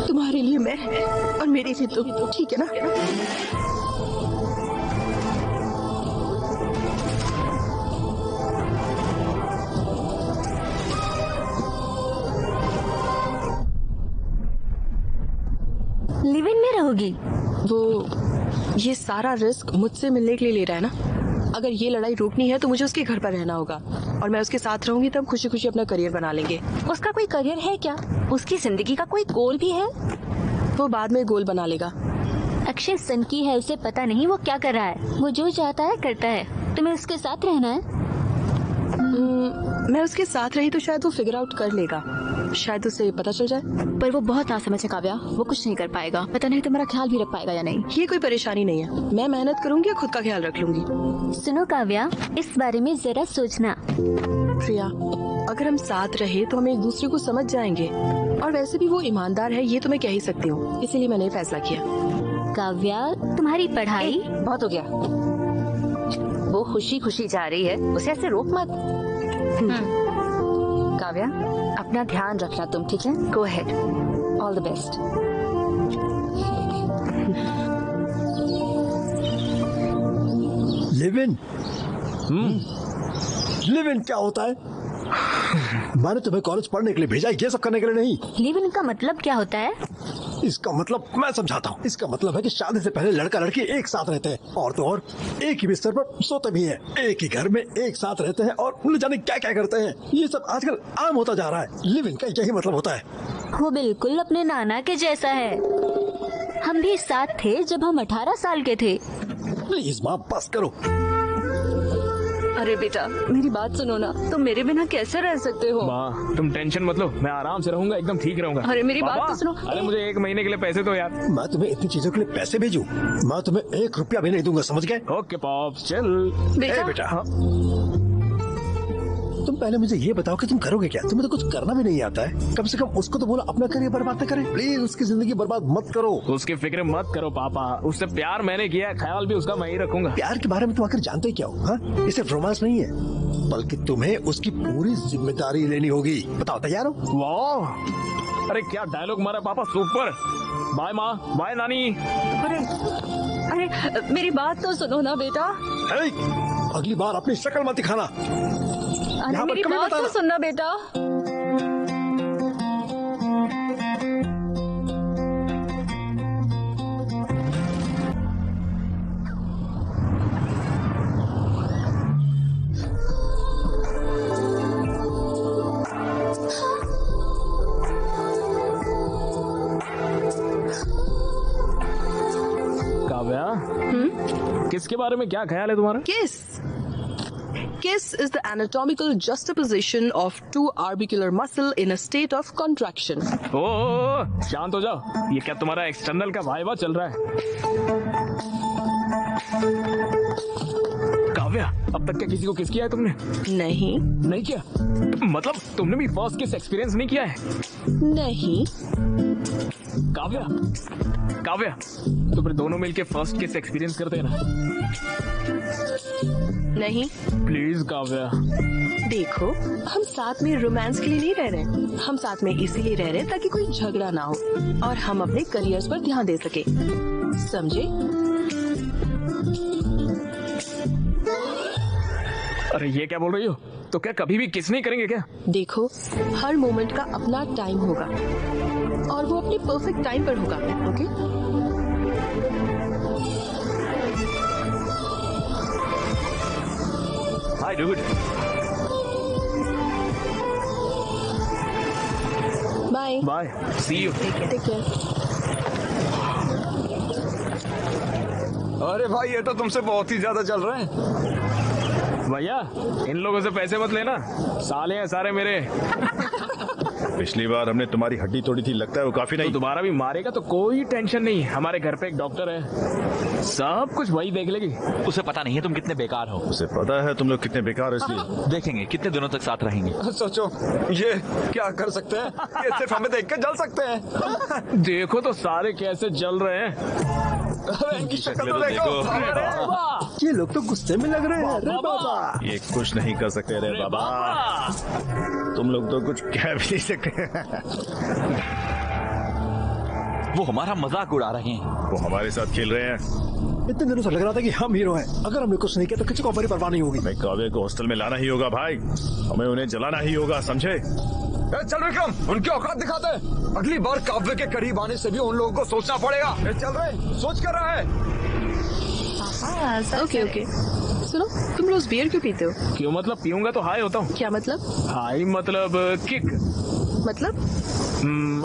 तुम्हारे लिए मैं और मेरे लिए तुम, ठीक है ना? लिव इन में रहोगी? वो ये सारा रिस्क मुझसे मिलने के लिए ले रहा है ना? अगर ये लड़ाई रोकनी है तो मुझे उसके घर पर रहना होगा, और मैं उसके साथ रहूंगी तब खुशी खुशी अपना करियर बना लेंगे। उसका कोई करियर है क्या? उसकी जिंदगी का कोई गोल भी है? वो बाद में गोल बना लेगा। अक्षय सनकी है, उसे पता नहीं वो क्या कर रहा है। वो जो चाहता है करता है। तुम्हें उसके साथ रहना है? मैं उसके साथ रही तो शायद वो फिगर आउट कर लेगा। शायद उसे पता चल जाए। पर वो बहुत नासमझ है काव्या, वो कुछ नहीं कर पाएगा। पता नहीं तुम्हारा ख्याल भी रख पाएगा या नहीं। ये कोई परेशानी नहीं है, मैं मेहनत करूंगी और खुद का ख्याल रख लूंगी। सुनो काव्या, इस बारे में जरा सोचना। प्रिया, अगर हम साथ रहे तो हम एक दूसरे को समझ जाएंगे, और वैसे भी वो ईमानदार है, ये तो मैं कह ही सकती हूँ। इसीलिए मैंने फैसला किया। काव्या, तुम्हारी पढ़ाई बहुत हो गया। वो खुशी खुशी जा रही है, उसे ऐसे रोक मत। काव्या, अपना ध्यान रखना तुम, ठीक है? Go ahead, all the best. Live in? Live in क्या होता है? मैंने तुम्हें कॉलेज पढ़ने के लिए भेजा, ये सब करने के लिए नहीं। लिव इन का मतलब क्या होता है? इसका मतलब मैं समझाता हूँ। इसका मतलब है कि शादी से पहले लड़का लड़की एक साथ रहते हैं और तो और एक ही बिस्तर पर सोते भी हैं, एक ही घर में एक साथ रहते हैं और न जाने क्या क्या करते हैं। ये सब आजकल आम होता जा रहा है। लिव इन का यही मतलब होता है। वो बिल्कुल अपने नाना के जैसा है। हम भी साथ थे जब हम 18 साल के थे। प्लीज माँ बस करो। अरे बेटा मेरी बात सुनो ना, तुम मेरे बिना कैसे रह सकते हो? माँ तुम टेंशन मत लो, मैं आराम से रहूंगा, एकदम ठीक रहूंगा। अरे मेरी बात पापा, तो सुनो। अरे मुझे 1 महीने के लिए पैसे दो यार। मैं तुम्हें इतनी चीजों के लिए पैसे भेजूं? मैं तुम्हें 1 रुपया भी नहीं दूंगा, समझ गए? ओके पॉप चल। बेटा, बेटा हाँ। तुम पहले मुझे ये बताओ कि तुम करोगे क्या? तुम्हें तो कुछ करना भी नहीं आता है। कम से कम उसको तो बोलो अपना करियर बर्बाद न करे। प्लीज उसकी जिंदगी बर्बाद मत करो। उसकी फिक्र मत करो पापा, उससे प्यार मैंने किया है, ख्याल भी उसका मैं ही रखूंगा। प्यार के बारे में तुम आखिर जानते क्या हो? हाँ, ये सिर्फ रोमांस नहीं है, बल्कि तुम्हें उसकी पूरी जिम्मेदारी लेनी होगी। बताओ तैयार हो? वाह, अरे क्या डायलॉग मारा पापा, सुपर। बाय माँ, बाय नानी। अरे मेरी बात तो सुनो ना बेटा। अगली बार अपनी शक्ल मत दिखाना। अरे मेरी बात तो सुनना बेटा। काव्या, किसके बारे में क्या ख्याल है तुम्हारा? Kiss is the anatomical juxtaposition of two orbicular muscle in a state of contraction. ओ, शांत हो जाओ, ये क्या तुम्हारा एक्सटर्नल का वाइवा चल रहा है? काव्या, अब तक क्या किसी को किस किया है तुमने? नहीं किया? मतलब तुमने भी फर्स्ट किस एक्सपीरियंस नहीं किया है? नहीं। काव्या, काव्या, तो फिर दोनों मिलके फर्स्ट किस एक्सपीरियंस करते हैं ना? नहीं। प्लीज काव्या। देखो, हम साथ में रोमांस के लिए नहीं रह रहे, हम साथ में इसीलिए रह रहे ताकि कोई झगड़ा ना हो और हम अपने करियर्स पर ध्यान दे सके, समझे? अरे ये क्या बोल रही हो? तो क्या कभी भी किस नहीं करेंगे क्या? देखो, हर मोमेंट का अपना टाइम होगा और वो अपने परफेक्ट टाइम पर होगा, okay? Hi dude. Bye bye, see you. Take care. अरे भाई ये तो तुमसे बहुत ही ज्यादा चल रहे हैं। भैया, इन लोगों से पैसे मत लेना, साले हैं सारे मेरे। पिछली बार हमने तुम्हारी हड्डी तोड़ी थी, लगता है वो काफी नहीं। तो दोबारा भी मारेगा तो कोई टेंशन नहीं, हमारे घर पे एक डॉक्टर है, सब कुछ वही देख लेगी। उसे पता नहीं है तुम कितने बेकार हो। उसे पता है तुम लोग कितने बेकार हो, इसलिए देखेंगे कितने दिनों तक साथ रहेंगे। सोचो ये क्या कर सकते हैं, ये सिर्फ हमें देख के जल सकते हैं। देखो तो सारे कैसे जल रहे हैं। अरे इनकी शक्ल तो देखो। ये लोग तो गुस्से में लग रहे हैं। अरे बाबा, ये कुछ नहीं कर सकते रे बाबा, तुम लोग तो कुछ कह भी नहीं सकते। वो हमारा मजाक उड़ा रहे हैं। वो हमारे साथ खेल रहे हैं। इतने दिनों से लग रहा था कि हम हीरो हैं। अगर हमने कुछ नहीं किया तो किसी को हमारी परवाह नहीं होगी। मैं काव्य को हॉस्टल में लाना ही होगा भाई, हमें उन्हें जलाना ही होगा, समझे? चल विक्रम, उनकी औकात दिखाते हैं। अगली बार काव्य के करीब आने से भी उन लोगों को सोचना पड़ेगा। चल रहे, सोच कर रहा है। ओके ओके, सुनो, तुम रोज बियर क्यों पीते हो? क्यों मतलब? पीऊंगा तो हाई होता हूँ। क्या मतलब? हाई मतलब किक। मतलब?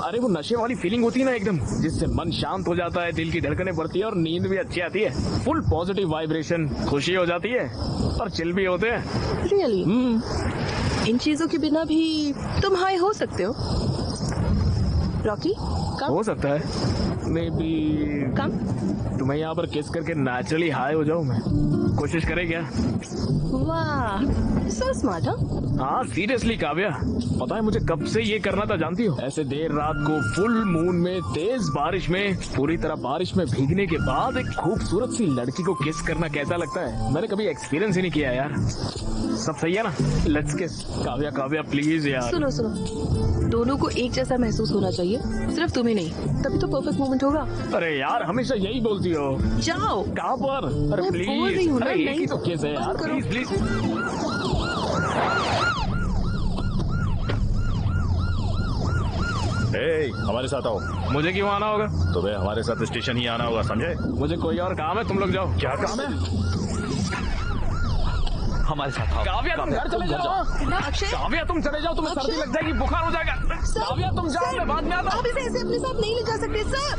अरे वो नशे वाली फीलिंग होती है ना एकदम, जिससे मन शांत हो जाता है, दिल की धड़कनें बढ़ती है और नींद भी अच्छी आती है। फुल पॉजिटिव वाइब्रेशन, खुशी हो जाती है और चिल भी होते हैं। रियली? इन चीजों के बिना भी तुम हाई हो सकते हो। रॉकी, कम? हो सकता है, मे बी। कम? तुम्हें यहाँ पर किस करके नेचुरली हाई हो जाऊँ मैं। कोशिश करे क्या? वाह, सो स्मार्ट। हाँ सीरियसली काव्या, पता है मुझे कब से ये करना था जानती हो? ऐसे देर रात को फुल मून में, तेज बारिश में, पूरी तरह बारिश में भीगने के बाद एक खूबसूरत सी लड़की को किस करना कैसा लगता है, मैंने कभी एक्सपीरियंस ही नहीं किया यार। सब सही है ना? लेट्स किस। काव्या काव्या प्लीज यार। सुनो सुनो, दोनों को एक जैसा महसूस होना चाहिए, सिर्फ तुम्हें नहीं, तभी तो परफेक्ट मोमेंट होगा। अरे यार हमेशा यही बोलती हो। जाओ। कहाँ पर? अरे मैं बोल रही हूँ प्लीज, ना, अरे एक नहीं ही तो केस है यार, करो। Please please. हमारे साथ आओ। मुझे क्यों आना होगा? तुम्हें हमारे साथ स्टेशन ही आना होगा, समझे? मुझे कोई और काम है, तुम लोग जाओ। क्या काम है? हमारे साथ आओ। काव्या तुम घर चले जाओ। काव्या तुम चले जाओ, तुम्हें सर्दी लग जाएगी, बुखार हो जाएगा। काव्या तुम जाओ, मैं बाद में आता हूँ। आप इसे ऐसे अपने साथ नहीं ले जा सकते सर।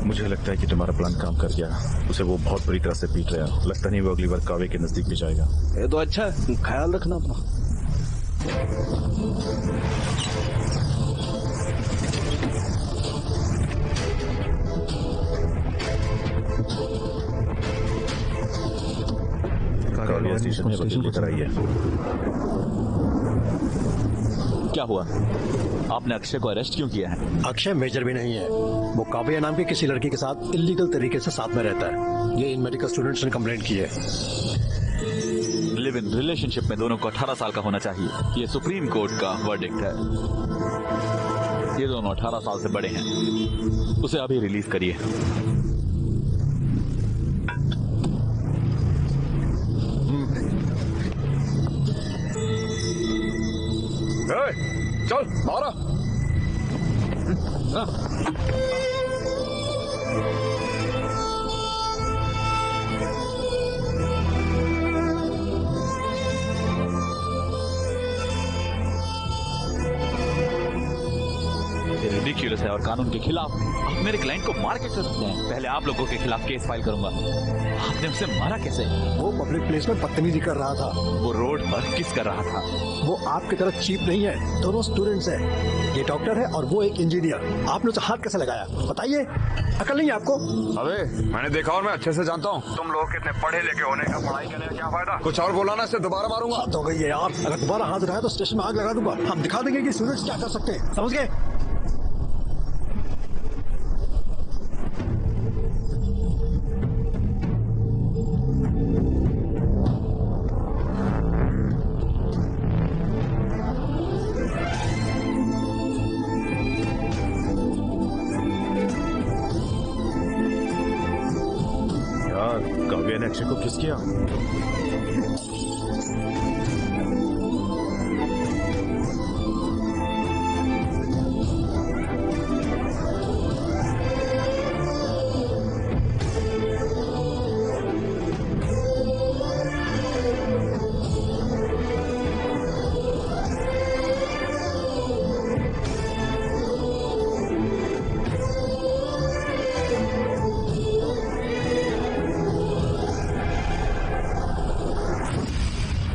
मुझे लगता है कि तुम्हारा प्लान काम कर गया। उसे वो बहुत बुरी तरह से पीट रहा है। लगता नहीं वो अगली बार कावे के नजदीक भी जाएगा। ये तो अच्छा है, ख्याल रखना अपना। काव्या स्टेशन में बदल लेकर आई है। क्या हुआ? आपने अक्षय को अरेस्ट क्यों किया है? अक्षय मेजर भी नहीं है। वो काव्या नाम की किसी लड़की के साथ इलीगल तरीके से साथ में रहता है। ये इन मेडिकल स्टूडेंट्स ने कंप्लेंट की है। लिव इन रिलेशनशिप में दोनों को 18 साल का होना चाहिए। ये सुप्रीम कोर्ट का वर्डिक्ट है। ये दोनों 18 साल से बड़े हैं। उसे अभी रिलीज करिए। चल मारा। रिडिक्यूलस है और कानून के खिलाफ। आप मेरे क्लाइंट को मार कैसे सकते हैं? पहले आप लोगों के खिलाफ केस फाइल करूंगा। आपने उसे मारा कैसे? वो पब्लिक प्लेस में बदतमीजी कर रहा था। वो रोड पर किस कर रहा था? वो आपकी तरफ चीप नहीं है। दोनों स्टूडेंट्स हैं। ये डॉक्टर है और वो एक इंजीनियर। आपने उसे हाथ कैसे लगाया? बताइए, अकल नहीं है आपको? अबे मैंने देखा और मैं अच्छे से जानता हूँ। तुम लोग कितने पढ़े लिखे होने का, पढ़ाई करने का क्या फायदा? कुछ और बोला ना, इससे दोबारा मारूंगा। हाथ हो गई है यार। अगर दोबारा हाथ उठाया तो स्टेशन में आग लगा दूंगा। हम दिखा देंगे कि स्टूडेंट्स क्या कर सकते हैं। समझ गए? काव्या ने अक्षय को किस किया?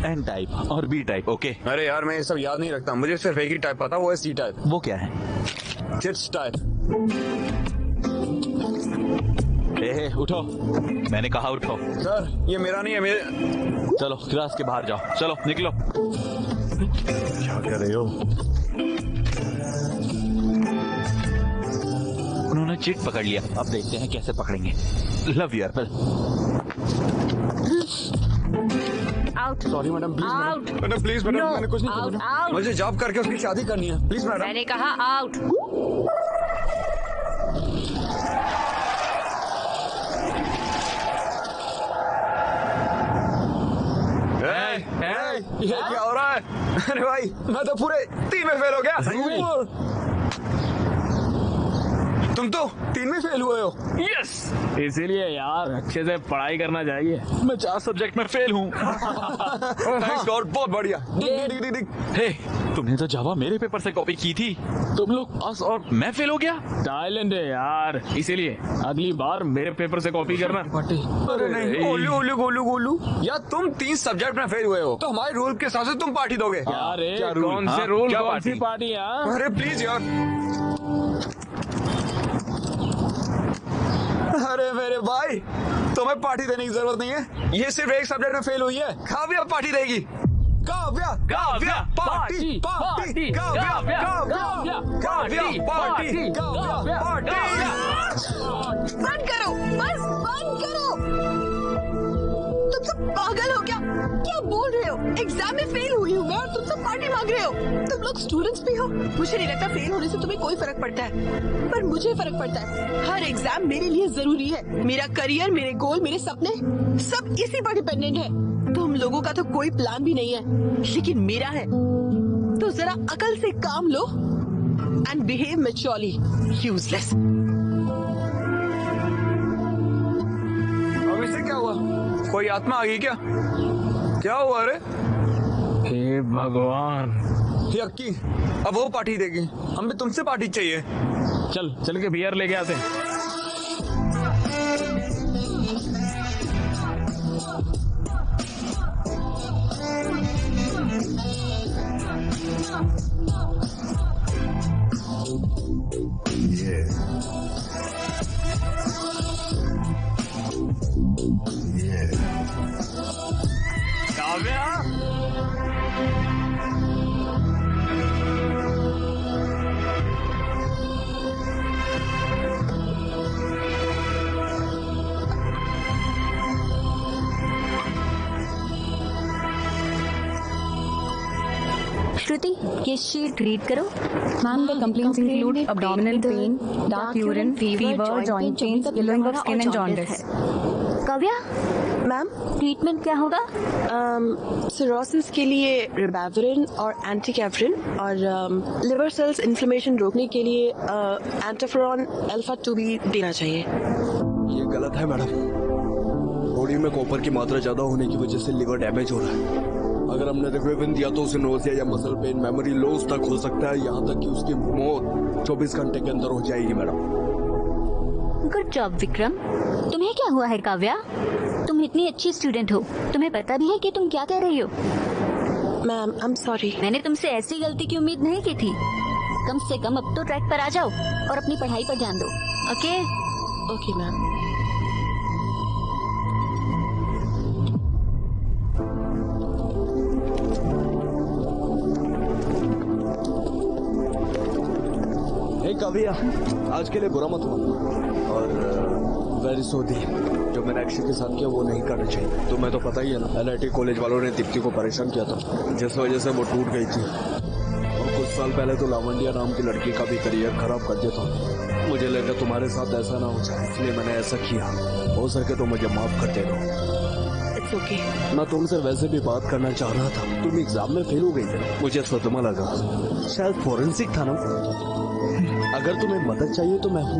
एन टाइप और बी टाइप। ओके। अरे यार मैं ये सब याद नहीं रखता। मुझे सिर्फ एक ही टाइप पता, वो है सी टाइप। वो क्या है? Chits type. उठो, मैंने कहा उठो। सर ये मेरा नहीं है, मेरे। चलो क्लास के बाहर जाओ। चलो निकलो। क्या कर रहे हो? उन्होंने चिट पकड़ लिया। अब देखते हैं कैसे पकड़ेंगे। Love you Apple. Out. Sorry madam, please out. Madam, please madam, मैंने कुछ नहीं आउट, किया। आउट। मुझे जॉब करके उसकी शादी करनी है, प्लीज मैडम। मैंने कहा आउट। ये क्या हो रहा है? अरे भाई मैं तो पूरे 3 में फेल हो गया। तुम तो 3 में फेल हुए हो। यस, इसीलिए यार अच्छे से पढ़ाई करना चाहिए। मैं 4 सब्जेक्ट में फेल हूँ। थैंक्स गॉड, बहुत बढ़िया। हे, तुमने तो जावा मेरे पेपर से कॉपी की थी। तुम लोग पास और मैं फेल हो गया। टैलेंट है यार, इसीलिए अगली बार मेरे पेपर से कॉपी करना। अरे नहीं, ओलू ओलू गोलू गोलू। यार तुम 3 सब्जेक्ट में फेल हुए हो तो हमारे रूल के हिसाब से तुम पार्टी दोगे। अरे क्या रूल? कौन से रूल, कौन सी पार्टी? अरे प्लीज यार। अरे मेरे भाई, तुम्हें पार्टी देने की जरूरत नहीं है। ये सिर्फ एक सब्जेक्ट में फेल हुई है। काव्या पार्टी देगी। Kavya Kavya party party Kavya Kavya Kavya party Kavya party. बंद करो, बस बंद करो। तुम सब पागल हो क्या बोल रहे हो? एग्जाम में फेल हुई हूँ मैं और तुम सब पार्टी मांग रहे हो। तुम लोग स्टूडेंट्स भी हो। मुझे नहीं लगता फेल होने से तुम्हें कोई फर्क पड़ता है, पर मुझे फर्क पड़ता है। हर एग्जाम मेरे लिए जरूरी है। मेरा करियर, मेरे गोल, मेरे सपने सब इसी पर डिपेंडेंट है। तुम लोगों का तो कोई प्लान भी नहीं है, लेकिन मेरा है। तो जरा अकल से काम लो एंड बिहेव मैच्योरली। यूजलेस। अब इससे क्या हुआ? कोई आत्मा आ गई क्या? क्या हुआ? अरे हे भगवान, यक्की, अब वो पार्टी देगी, हम भी तुमसे पार्टी चाहिए। चल के बियर लेके आते हैं। काव्या, श्रुति, ये शीट रीड करो। Ma'am, the complaints include abdominal pain, dark urine, fever, joint pains, yellowing of skin and jaundice. Kavya, ma'am treatment क्या होगा? सिरोसिस के लिए रिबाविरिन और एंटीकैफरिन और लिवर सेल्स इन्फ्लेमेशन रोकने के लिए एंटाफेरॉन अल्फा 2 भी देना चाहिए। ये गलत है मैडम। बॉडी में कॉपर की मात्रा ज्यादा होने की वजह से लिवर डैमेज हो रहा है। अगर हमने रिबाविरिन दिया तो उसे नोजिया या मसल पेन, मेमोरी लॉस तक हो सकता है, यहाँ तक कि उसकी मौत 24 घंटे के अंदर हो जाएगी मैडम। Good job Vikram. तुम्हें क्या हुआ है काव्या? तुम इतनी अच्छी स्टूडेंट हो, तुम्हें पता भी है कि तुम क्या कह रही हो? Ma'am I am sorry. मैंने तुमसे ऐसी गलती की उम्मीद नहीं की थी। कम से कम अब तो ट्रैक पर आ जाओ और अपनी पढ़ाई पर ध्यान दो। Okay okay ma'am. काव्या, आज के लिए बुरा मत मानो और वेरी सॉरी। जो मैंने अक्षय के साथ किया वो नहीं करना चाहिए। तुम्हें तो पता ही है ना, NIT कॉलेज वालों ने दीप्ति को परेशान किया था, जिस वजह से वो टूट गई थी। और कुछ साल पहले तो लावंडिया नाम की लड़की का भी करियर खराब कर दिया था। मुझे लगा तुम्हारे साथ ऐसा ना हो जाए, इसलिए मैंने ऐसा किया। हो सके तो मुझे माफ कर दे दो। It's okay. मैं तुमसे वैसे भी बात करना चाह रहा था। तुम एग्जाम में फेल हो गई थी, मुझे सदमा लगा। शायद फॉरेंसिक था ना। अगर तुम्हें मदद चाहिए तो मैं हूँ।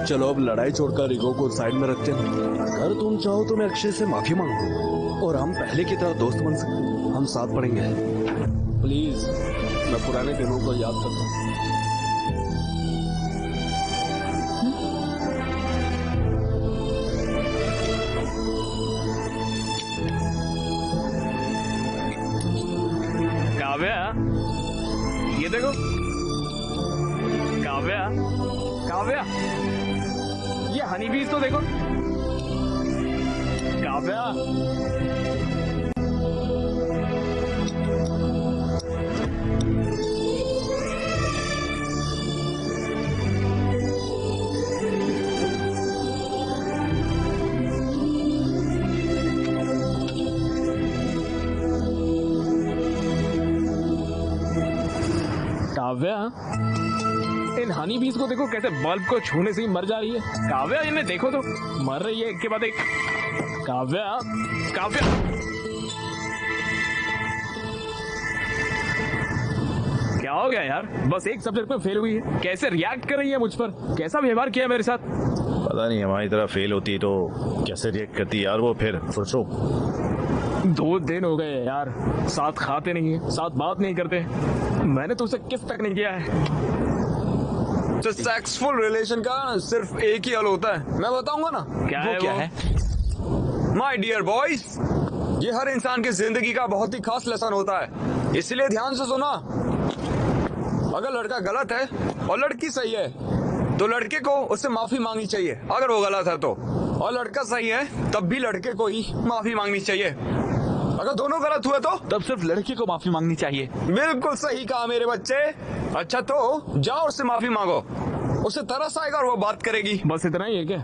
चलो अब लड़ाई छोड़कर ईगो को साइड में रखते हैं। अगर तुम चाहो तो मैं अक्षय से माफी मांगू और हम पहले की तरह दोस्त बन सकते। हम साथ पढ़ेंगे। प्लीज, मैं पुराने दिनों को याद करता हूँ। काव्या, ये देखो। काव्या, काव्या, ये हनी बीज तो देखो। काव्या, काव्या, इन हनी बीज को देखो कैसे बल्ब को छूने से ही मर जा रही है। काव्या, इन्हें देखो तो, मर रही है एक के बाद एक। काव्या, काव्या, क्या हो गया यार? बस एक सब्जेक्ट में फेल हुई है, कैसे रिएक्ट कर रही है मुझ पर? कैसा व्यवहार किया मेरे साथ? पता नहीं, हमारी तरह फेल होती है तो कैसे रिएक्ट करती है यार वो। फिर सोचो, 2 दिन हो गए यार, साथ खाते नहीं है, साथ बात नहीं करते। मैंने तुझसे किस तक नहीं किया है। सेक्सफुल रिलेशन का सिर्फ एक ही हल होता है, मैं बताऊंगा ना। क्या वो है क्या वो? है? माय डियर बॉयज, ये हर इंसान की जिंदगी का बहुत ही खास लेसन होता है, इसलिए ध्यान से सुना। अगर लड़का गलत है और लड़की सही है तो लड़के को उससे माफी मांगनी चाहिए अगर वो गलत है तो, और लड़का सही है तब भी लड़के को ही माफी मांगनी चाहिए। अगर दोनों गलत हुए तो तब सिर्फ लड़के को माफी मांगनी चाहिए। बिल्कुल सही कहा मेरे बच्चे। अच्छा तो जाओ उससे माफी मांगो, उसे तरस आएगा और वो बात करेगी। बस इतना ही है क्या?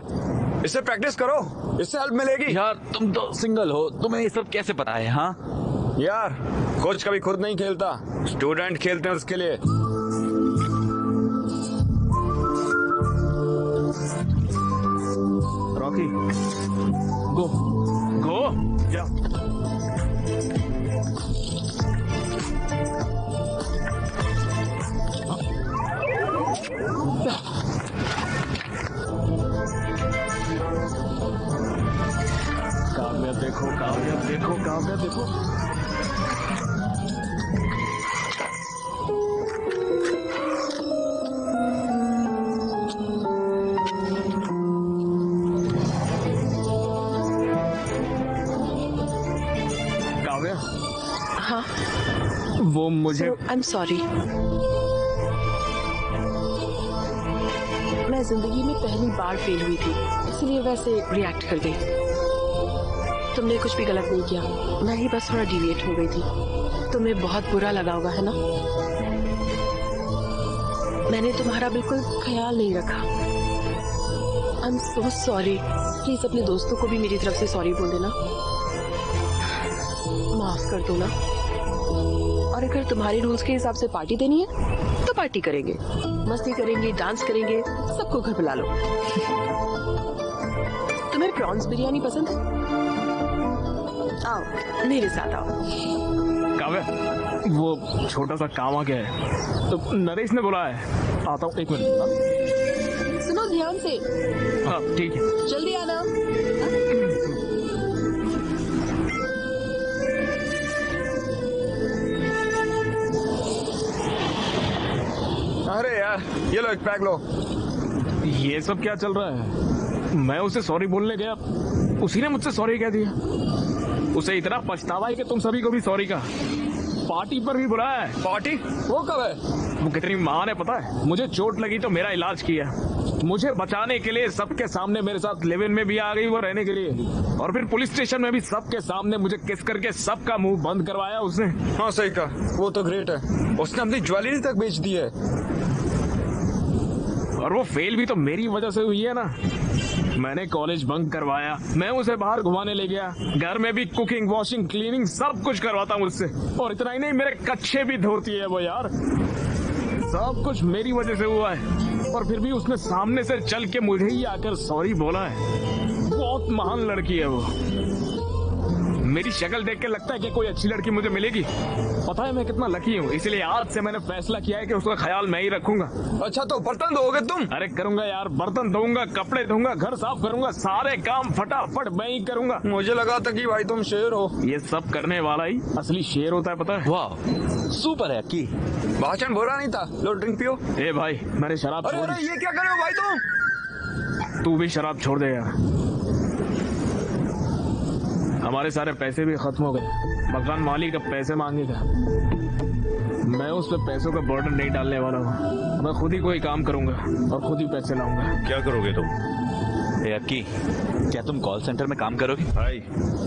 इससे प्रैक्टिस करो, इससे हेल्प मिलेगी। यार तुम तो सिंगल हो, तुम्हें ये सब कैसे पता है? हाँ यार कोच कभी खुद नहीं खेलता, स्टूडेंट खेलते हैं उसके लिए। रॉकी गो गो जा। काव्या देखो, काव्या देखो, काव्या देखो। काव्या, हाँ वो मुझे आई एम सॉरी। मैं जिंदगी में पहली बार फेल हुई थी, इसलिए वैसे रिएक्ट कर गई। तुमने कुछ भी गलत नहीं किया, मैं ही बस थोड़ा डिविएट हो गई थी। तुम्हें बहुत बुरा लगा होगा, है ना? मैंने तुम्हारा बिल्कुल ख्याल नहीं रखा। I am so sorry. Please अपने दोस्तों को भी मेरी तरफ से सॉरी बोल देना, माफ कर दो ना। और अगर तुम्हारे रूल्स के हिसाब से पार्टी देनी है तो पार्टी करेंगे, मस्ती करेंगे, डांस करेंगे, सबको घर बुला लो। तुम्हें प्रॉन्स बिरयानी पसंद है? आओ मेरे साथ आओ। काव्या, वो छोटा सा काम आ गया है, तो नरेश ने बोला है। आता हूँ, एक मिनट। सुनो ध्यान से। हाँ ठीक है, जल्दी आना। अरे यार ये लो, एक पैक लो। ये सब क्या चल रहा है? मैं उसे सॉरी बोलने गया, उसी ने मुझसे सॉरी कह दिया। उसे इतना पछतावा है कि तुम सभी को भी सॉरी का। पार्टी पर भी बुलाया है। पार्टी? वो कब है? वो कितनी महान है पता है? मुझे चोट लगी तो मेरा इलाज किया, मुझे बचाने के लिए सबके सामने मेरे साथ लिव इन में भी आ गई वो रहने के लिए, और फिर पुलिस स्टेशन में भी सबके सामने मुझे किस करके सबका मुंह बंद करवाया उसने। हाँ सही कहा, वो तो ग्रेट है। उसने अपनी ज्वेलरी तक बेच दी है। और वो फेल भी तो मेरी वजह से हुई है ना। मैंने कॉलेज बंक करवाया, मैं उसे बाहर घुमाने ले गया, घर में भी कुकिंग, वॉशिंग, क्लीनिंग सब कुछ करवाता मुझसे। और इतना ही नहीं, मेरे कच्चे भी धोती है वो यार। सब कुछ मेरी वजह से हुआ है, और फिर भी उसने सामने से चल के मुझे ही आकर सॉरी बोला है। बहुत महान लड़की है वो। मेरी शक्ल देख के लगता है कि कोई अच्छी लड़की मुझे मिलेगी। पता है मैं कितना लकी हूँ, इसलिए आज से मैंने फैसला किया है कि उसका ख्याल मैं ही रखूंगा। अच्छा तो बर्तन धोगे तुम? अरे करूंगा यार, बर्तन धोऊंगा, कपड़े धोऊंगा, घर साफ करूंगा, सारे काम फटाफट मैं ही करूंगा। मुझे लगा था कि भाई तुम शेर हो। ये सब करने वाला ही असली शेर होता है, पता है? वाह सुपर है की। भाषण बुरा नहीं था। लो ड्रिंक पियो। ए भाई मैंने शराब छोड़ दी। ये क्या कर रहे हो भाई तुम? तू भी शराब छोड़ दे यार। हमारे सारे पैसे भी खत्म हो गए, मकान मालिक अब पैसे मांगेगा। मैं उस पे पैसों का बर्डन नहीं डालने वाला हूँ। मैं खुद ही कोई काम करूंगा और खुद ही पैसे लाऊंगा। क्या करोगे तुम? अक्की, क्या तुम कॉल सेंटर में काम करोगे? भाई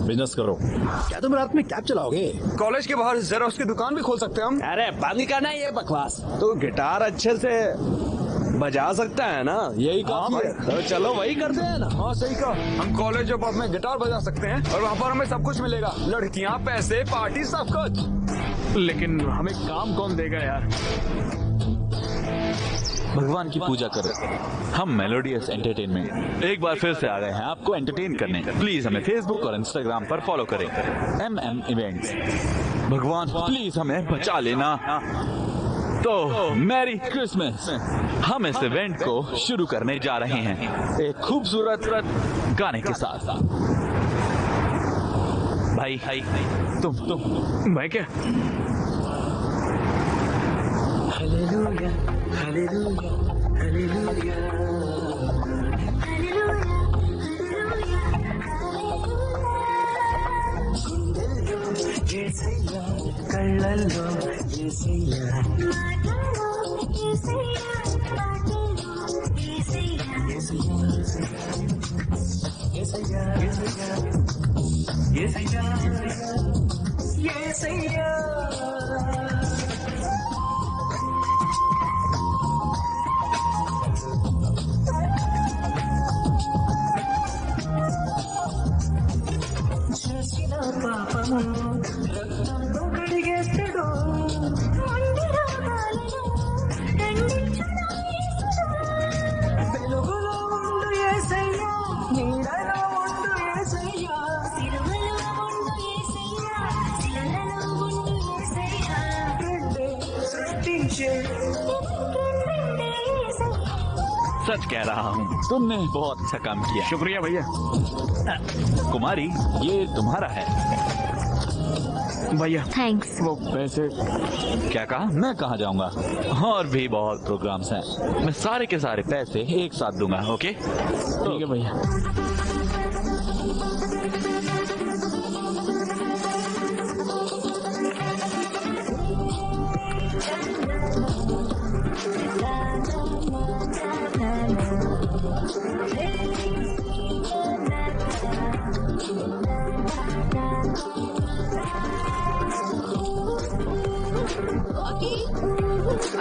बिजनेस करो। क्या तुम रात में कैब चलाओगे? कॉलेज के बाहर जेरोक्स की दुकान भी खोल सकते हैं हम। अरे बंद करना ये बकवास। तो गिटार अच्छे से बजा सकता है ना, यही काफी है। तो चलो वही करते हैं ना। हाँ सही कहा, हम कॉलेज ऑफ में गिटार बजा सकते हैं और वहाँ पर हमें सब कुछ मिलेगा, लड़कियाँ, पैसे, पार्टी, सब कुछ। लेकिन हमें काम कौन देगा यार? भगवान की पूजा करो। हम मेलोडियस एंटरटेनमेंट एक बार फिर से आ गए हैं आपको एंटरटेन करने। प्लीज हमें फेसबुक और इंस्टाग्राम पर फॉलो करें, MM इवेंट्स। भगवान प्लीज हमें बचा लेना। तो मैरी क्रिसमस। हम इस इवेंट को शुरू करने जा रहे हैं एक खूबसूरत गाने के साथ। भाई तुम मैं क्या? Hallelujah, hallelujah, hallelujah. కళ్ళల్లో యేసయ్యా सच कह रहा हूँ, तुमने बहुत अच्छा काम किया। शुक्रिया भैया। कुमारी, ये तुम्हारा है। भैया थैंक्स। वो पैसे। क्या कहा? मैं कहाँ जाऊँगा? और भी बहुत प्रोग्राम्स हैं। मैं सारे के सारे पैसे एक साथ दूंगा। ओके? ठीक है भैया।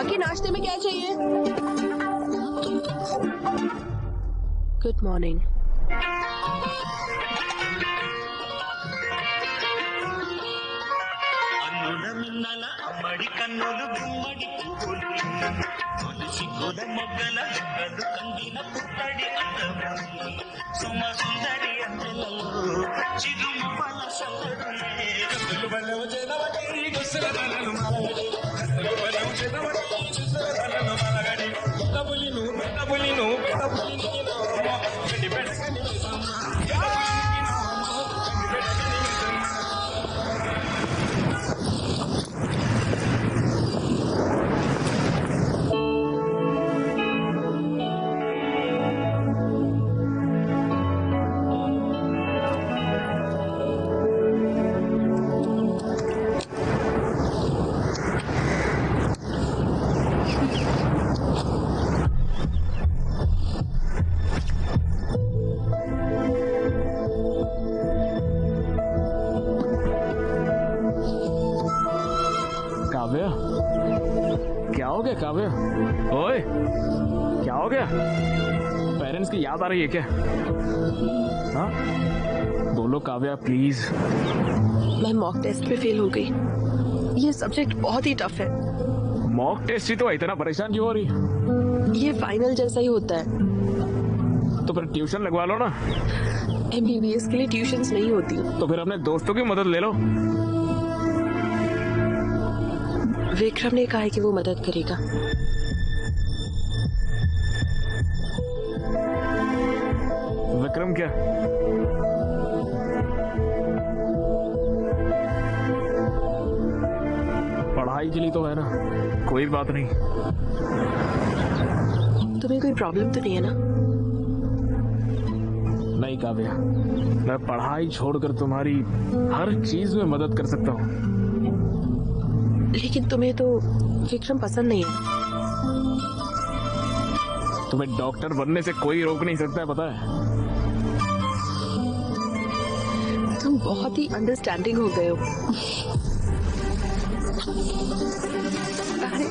अकी नाश्ते में क्या चाहिए? Good morning. అమ్మడి కన్నులు గుమ్మడి పువ్వులు తొలిసి గోద మొగ్గల జుక్కలు కందిన పుట్టడి అందము సుమ సుందరి అందెలలో చిరుము వల సందడులే రంగులు బలవ జనవటి గుసల బలలు మలగడి రంగులు బలవ జనవటి గుసల బలలు మలగడి డబులిను డబులిను డబులిను గడి బెడగని సమ్మ काव्या, क्या हो गया काव्या? ओए, क्या हो गया? पेरेंट्स की याद आ रही है क्या? हाँ, बोलो काव्या प्लीज। मैं मॉक टेस्ट में फेल हो गई। ये सब्जेक्ट बहुत ही टफ है। मॉक टेस्ट ही तो इतना परेशान क्यों हो रही? ये फाइनल जैसा ही होता है। तो फिर ट्यूशन लगवा लो ना। MBBS के लिए ट्यूशंस नहीं होती। तो फिर अपने दोस्तों की मदद ले लो। विक्रम ने कहा है कि वो मदद करेगा। विक्रम क्या? पढ़ाई के लिए तो है ना, कोई बात नहीं। तुम्हें कोई प्रॉब्लम तो नहीं है ना? नहीं काव्या, मैं पढ़ाई छोड़कर तुम्हारी हर चीज में मदद कर सकता हूँ। लेकिन तुम्हें तो विक्रम पसंद नहीं है। तुम्हें डॉक्टर बनने से कोई रोक नहीं सकता है, पता है? तुम बहुत ही अंडरस्टैंडिंग हो गए हो। अरे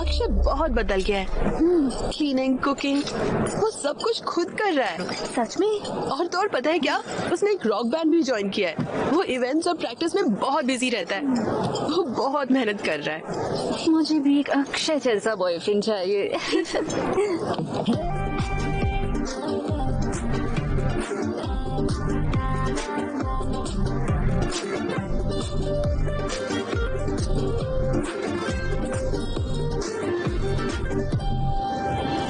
अक्षय बहुत बदल गया है। क्लीनिंग, कुकिंग, वो सब कुछ खुद कर रहा है। सच में? और तो और पता है क्या, उसने एक रॉक बैंड भी ज्वाइन किया है। वो इवेंट्स और प्रैक्टिस में बहुत बिजी रहता है। वो बहुत मेहनत कर रहा है। मुझे भी एक अक्षय जैसा बॉयफ्रेंड चाहिए।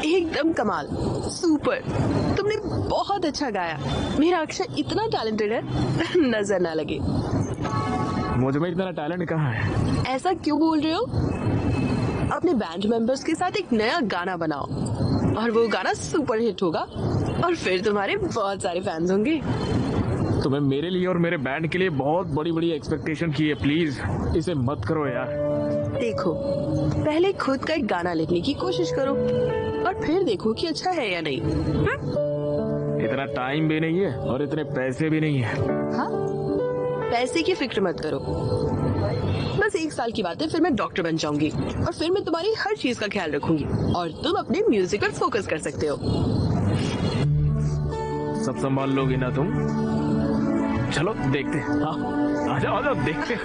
एकदम कमाल, सुपर। तुमने बहुत अच्छा गाया। मेरा अक्षय इतना टैलेंटेड है, नजर ना लगे। मुझ में इतना टैलेंट कहाँ है? ऐसा क्यों बोल रहे हो? अपने बैंड मेंबर्स के साथ एक नया गाना बनाओ और वो गाना सुपर हिट होगा और फिर तुम्हारे बहुत सारे फैंस होंगे। तुम्हें मेरे लिए और मेरे बैंड के लिए बहुत बड़ी बड़ी एक्सपेक्टेशन की है। प्लीज इसे मत करो यार। देखो, पहले खुद का एक गाना लिखने की कोशिश करो और फिर देखो कि अच्छा है या नहीं। इतना टाइम भी नहीं है और इतने पैसे भी नहीं है। हाँ? पैसे की फिक्र मत करो। बस 1 साल की बात है, फिर मैं डॉक्टर बन जाऊंगी और फिर मैं तुम्हारी हर चीज का ख्याल रखूंगी और तुम अपने म्यूजिक पर फोकस कर सकते हो। सब संभाल लोगी ना तुम? चलो देखते हैं। हाँ, आ जाओ देखते हैं।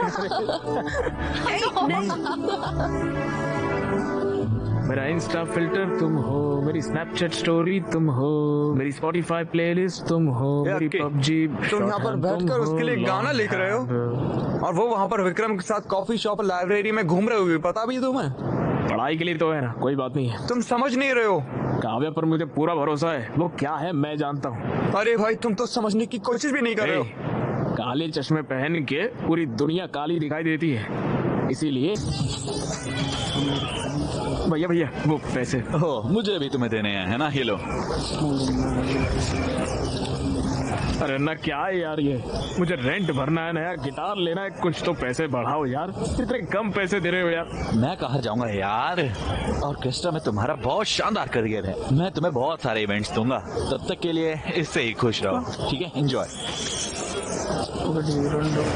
मेरा इंस्टा फिल्टर तुम हो, मेरी स्नैपचैट स्टोरी तुम हो, मेरी स्पॉटिफाई प्लेलिस्ट तुम हो, मेरी पबजी। तुम यहाँ पर बैठकर उसके लिए गाना लिख रहे हो और वो वहाँ पर विक्रम के साथ कॉफी शॉप लाइब्रेरी में घूम रहे हो, पता भी तुम्हें? पढ़ाई के लिए तो है ना, कोई बात नहीं है। तुम समझ नहीं रहे हो। काव्या पर मुझे पूरा भरोसा है, वो क्या है मैं जानता हूँ। अरे भाई तुम तो समझने की कोशिश भी नहीं कर रहे हो। काले चश्मे पहन के पूरी दुनिया काली दिखाई देती है, इसीलिए। भैया वो पैसे। ओह, मुझे भी तुम्हें देने हैं, है ना? ये लो। अरे ना क्या है यार, ये मुझे रेंट भरना है, नया गिटार लेना है, कुछ तो पैसे बढ़ाओ यार, इतने कम पैसे दे रहे हो यार। मैं कहाँ जाऊंगा यार, ऑर्केस्ट्रा में तुम्हारा बहुत शानदार करियर है, मैं तुम्हें बहुत सारे इवेंट्स दूंगा, तब तक के लिए इससे ही खुश रहो, ठीक है? एंजॉय।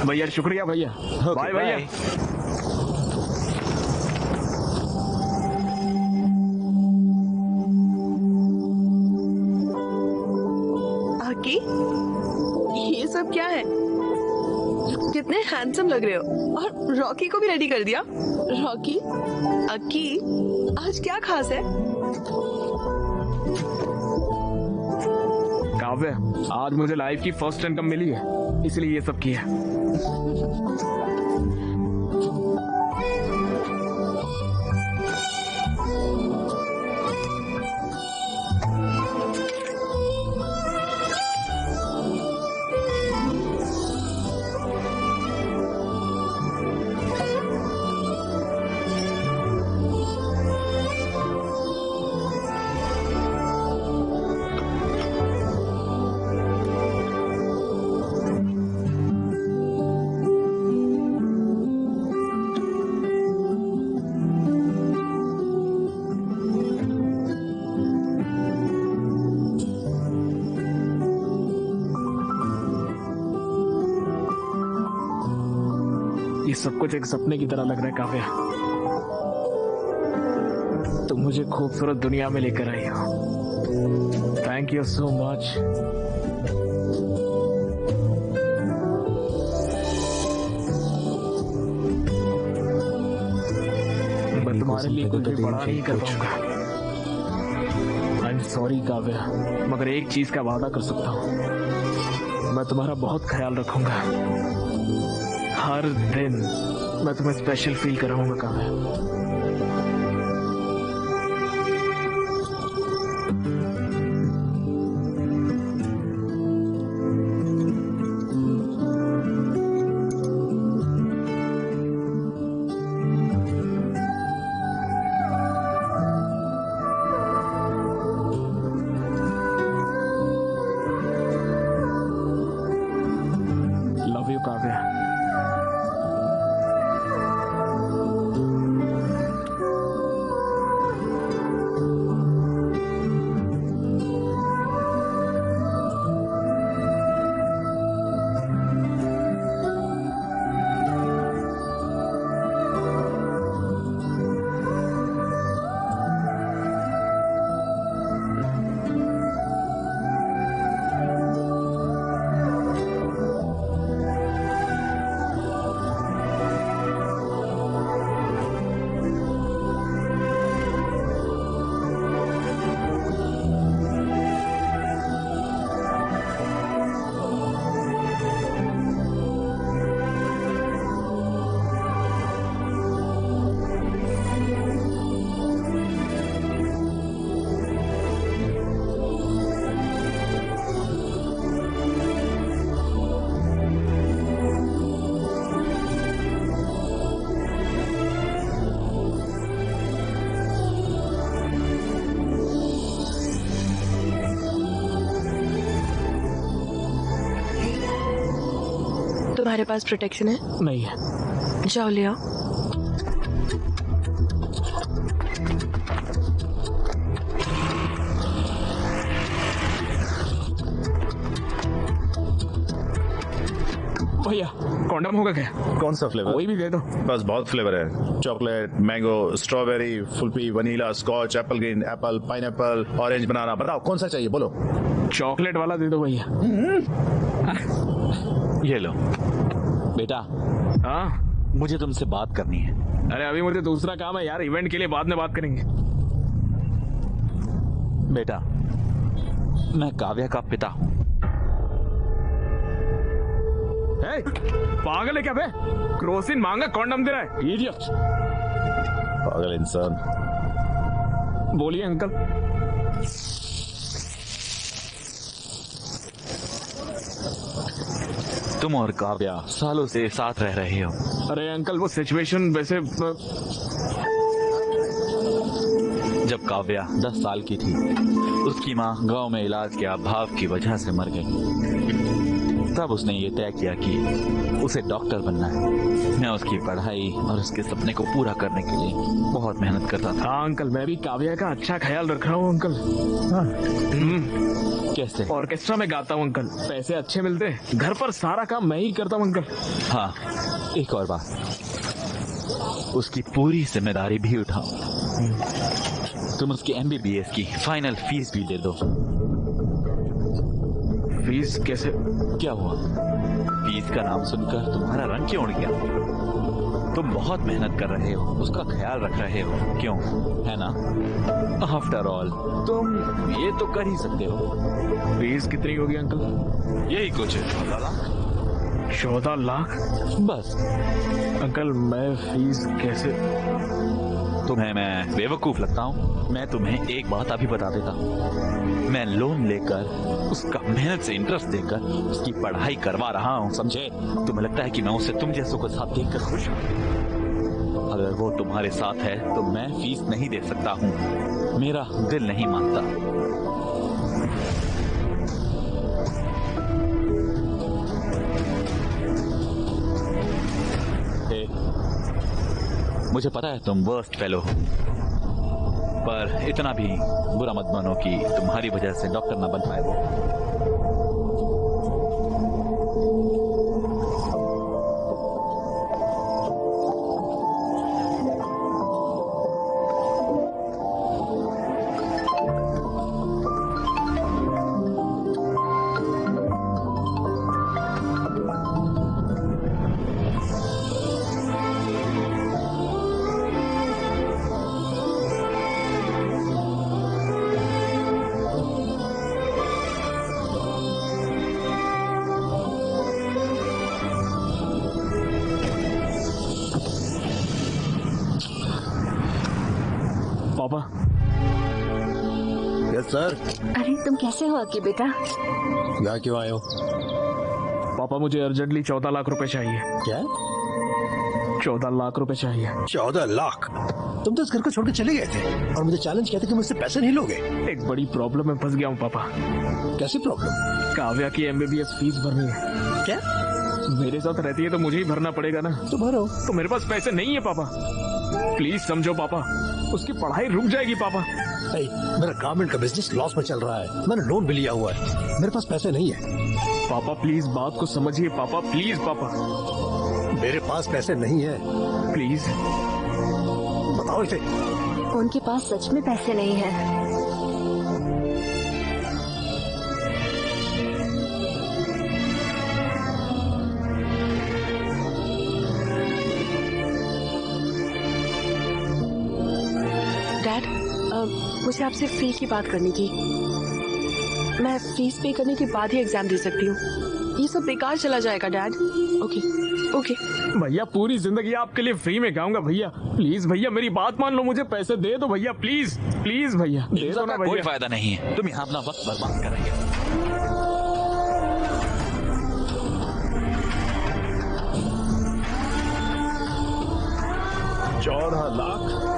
भैया शुक्रिया भैया, बाय भैया। आकी, ये सब क्या है? कितने हैंडसम लग रहे हो, और रॉकी को भी रेडी कर दिया। रॉकी, अक्की, आज क्या खास है? काव्य, आज मुझे लाइफ की फर्स्ट इनकम मिली है, इसलिए ये सब किया। ये सब कुछ एक सपने की तरह लग रहा है काव्या, तुम मुझे खूबसूरत दुनिया में लेकर आई हो। Thank you so much. मैं तुम्हारे लिए कुछ भी बड़ा नहीं कर पाऊंगा। आई एम सॉरी काव्या, मगर एक चीज का वादा कर सकता हूँ, मैं तुम्हारा बहुत ख्याल रखूंगा। हर दिन मैं तुम्हें स्पेशल फील कराऊंगा काव्या। Love you Kavya. तुम्हारे पास प्रोटेक्शन है? नहीं है। जाओ ले आओ। भैया कॉन्डम होगा क्या? कौन सा फ्लेवर? कोई भी दे दो। बस बहुत फ्लेवर है, चॉकलेट, मैंगो, स्ट्रॉबेरी, फुल्पी, vanilla, scotch, apple green, apple, pineapple, orange, banana. बताओ कौन सा चाहिए, बोलो। चॉकलेट वाला दे दो भैया। ये लो बेटा। हाँ मुझे तुमसे बात करनी है। अरे अभी मुझे दूसरा काम है यार, इवेंट के लिए बाद में बात करेंगे। बेटा मैं काव्या का पिता हूँ। पागल है क्या बे? क्रोसिन मांगा कॉन्डम दे रहा है इडियट। पागल इंसान। बोलिए अंकल। तुम और काव्या सालों से साथ रह रहे हो। अरे अंकल वो सिचुएशन वैसे जब काव्या 10 साल की थी उसकी माँ गांव में इलाज के अभाव की वजह से मर गई। तब उसने ये तय किया कि उसे डॉक्टर बनना है। मैं उसकी पढ़ाई और उसके सपने को पूरा करने के लिए बहुत मेहनत करता था। हाँ अंकल मैं भी काव्या का अच्छा ख्याल रख रहा हूँ अंकल। हाँ। कैसे? ऑर्केस्ट्रा में गाता हूँ अंकल, पैसे अच्छे मिलते हैं। घर पर सारा काम मैं ही करता हूँ अंकल। हाँ एक और बात, उसकी पूरी जिम्मेदारी भी उठाओ। तुम उसकी MBBS की फाइनल फीस भी दे दो। फीस कैसे? क्या हुआ? फीस का नाम सुनकर तुम्हारा रंग क्यों उड़ गया? तुम बहुत मेहनत कर रहे हो, उसका ख्याल रख रहे हो, क्यों? है ना? आफ्टर ऑल तुम ये तो कर ही सकते हो। फीस कितनी होगी अंकल? यही कुछ 14 लाख। 14 लाख? बस। अंकल मैं फीस कैसे? तुम्हें मैं बेवकूफ लगता हूँ? मैं तुम्हें एक बात अभी बता देता हूँ। मैं लोन लेकर उसका मेहनत से इंटरेस्ट देकर उसकी पढ़ाई करवा रहा हूँ, समझे? तुम्हें लगता है कि मैं उसे तुम जैसों को साथ देखकर खुश हूँ? अगर वो तुम्हारे साथ है तो मैं फीस नहीं दे सकता हूँ। मेरा दिल नहीं मानता। मुझे पता है तुम वर्स्ट फेलो हो, पर इतना भी बुरा मत मानो कि तुम्हारी वजह से डॉक्टर ना बन पाए वो। पापा। Yes sir. अरे तुम कैसे हो अक्की बेटा? यहाँ क्यों आए हो? पापा मुझे अर्जेंटली 14 लाख रुपए चाहिए। क्या? 14 लाख रुपए चाहिए। 14 लाख? तुम तो इस घर को छोड़ के चले गए थे और मुझे चैलेंज किया था कि मुझसे पैसे नहीं लोगे। एक बड़ी प्रॉब्लम में फंस गया हूँ पापा। कैसी प्रॉब्लम? काव्या की MBBS फीस भरनी है। क्या? मेरे साथ रहती है तो मुझे ही भरना पड़ेगा ना। तो भरो। तो मेरे पास पैसे नहीं है पापा, प्लीज समझो पापा, उसकी पढ़ाई रुक जाएगी पापा। मेरा गारमेंट का बिजनेस लॉस में चल रहा है, मैंने लोन भी लिया हुआ है, मेरे पास पैसे नहीं है। पापा प्लीज बात को समझिए पापा, प्लीज पापा। मेरे पास पैसे नहीं है। प्लीज बताओ इसे। उनके पास सच में पैसे नहीं है। डैड, मुझे आपसे फी की बात करनी थी। मैं फीस पे करने के बाद ही एग्जाम दे सकती हूँ। ये सब बेकार चला जाएगा डैड। Okay okay. भैया पूरी जिंदगी आपके लिए फ्री में गाऊंगा भैया, प्लीज भैया मेरी बात मान लो, मुझे पैसे दे दो भैया, प्लीज प्लीज भैया दे दो ना भैया। कोई फायदा नहीं है, तुम यहाँ अपना वक्त बर्बाद करेंगे। 14 लाख?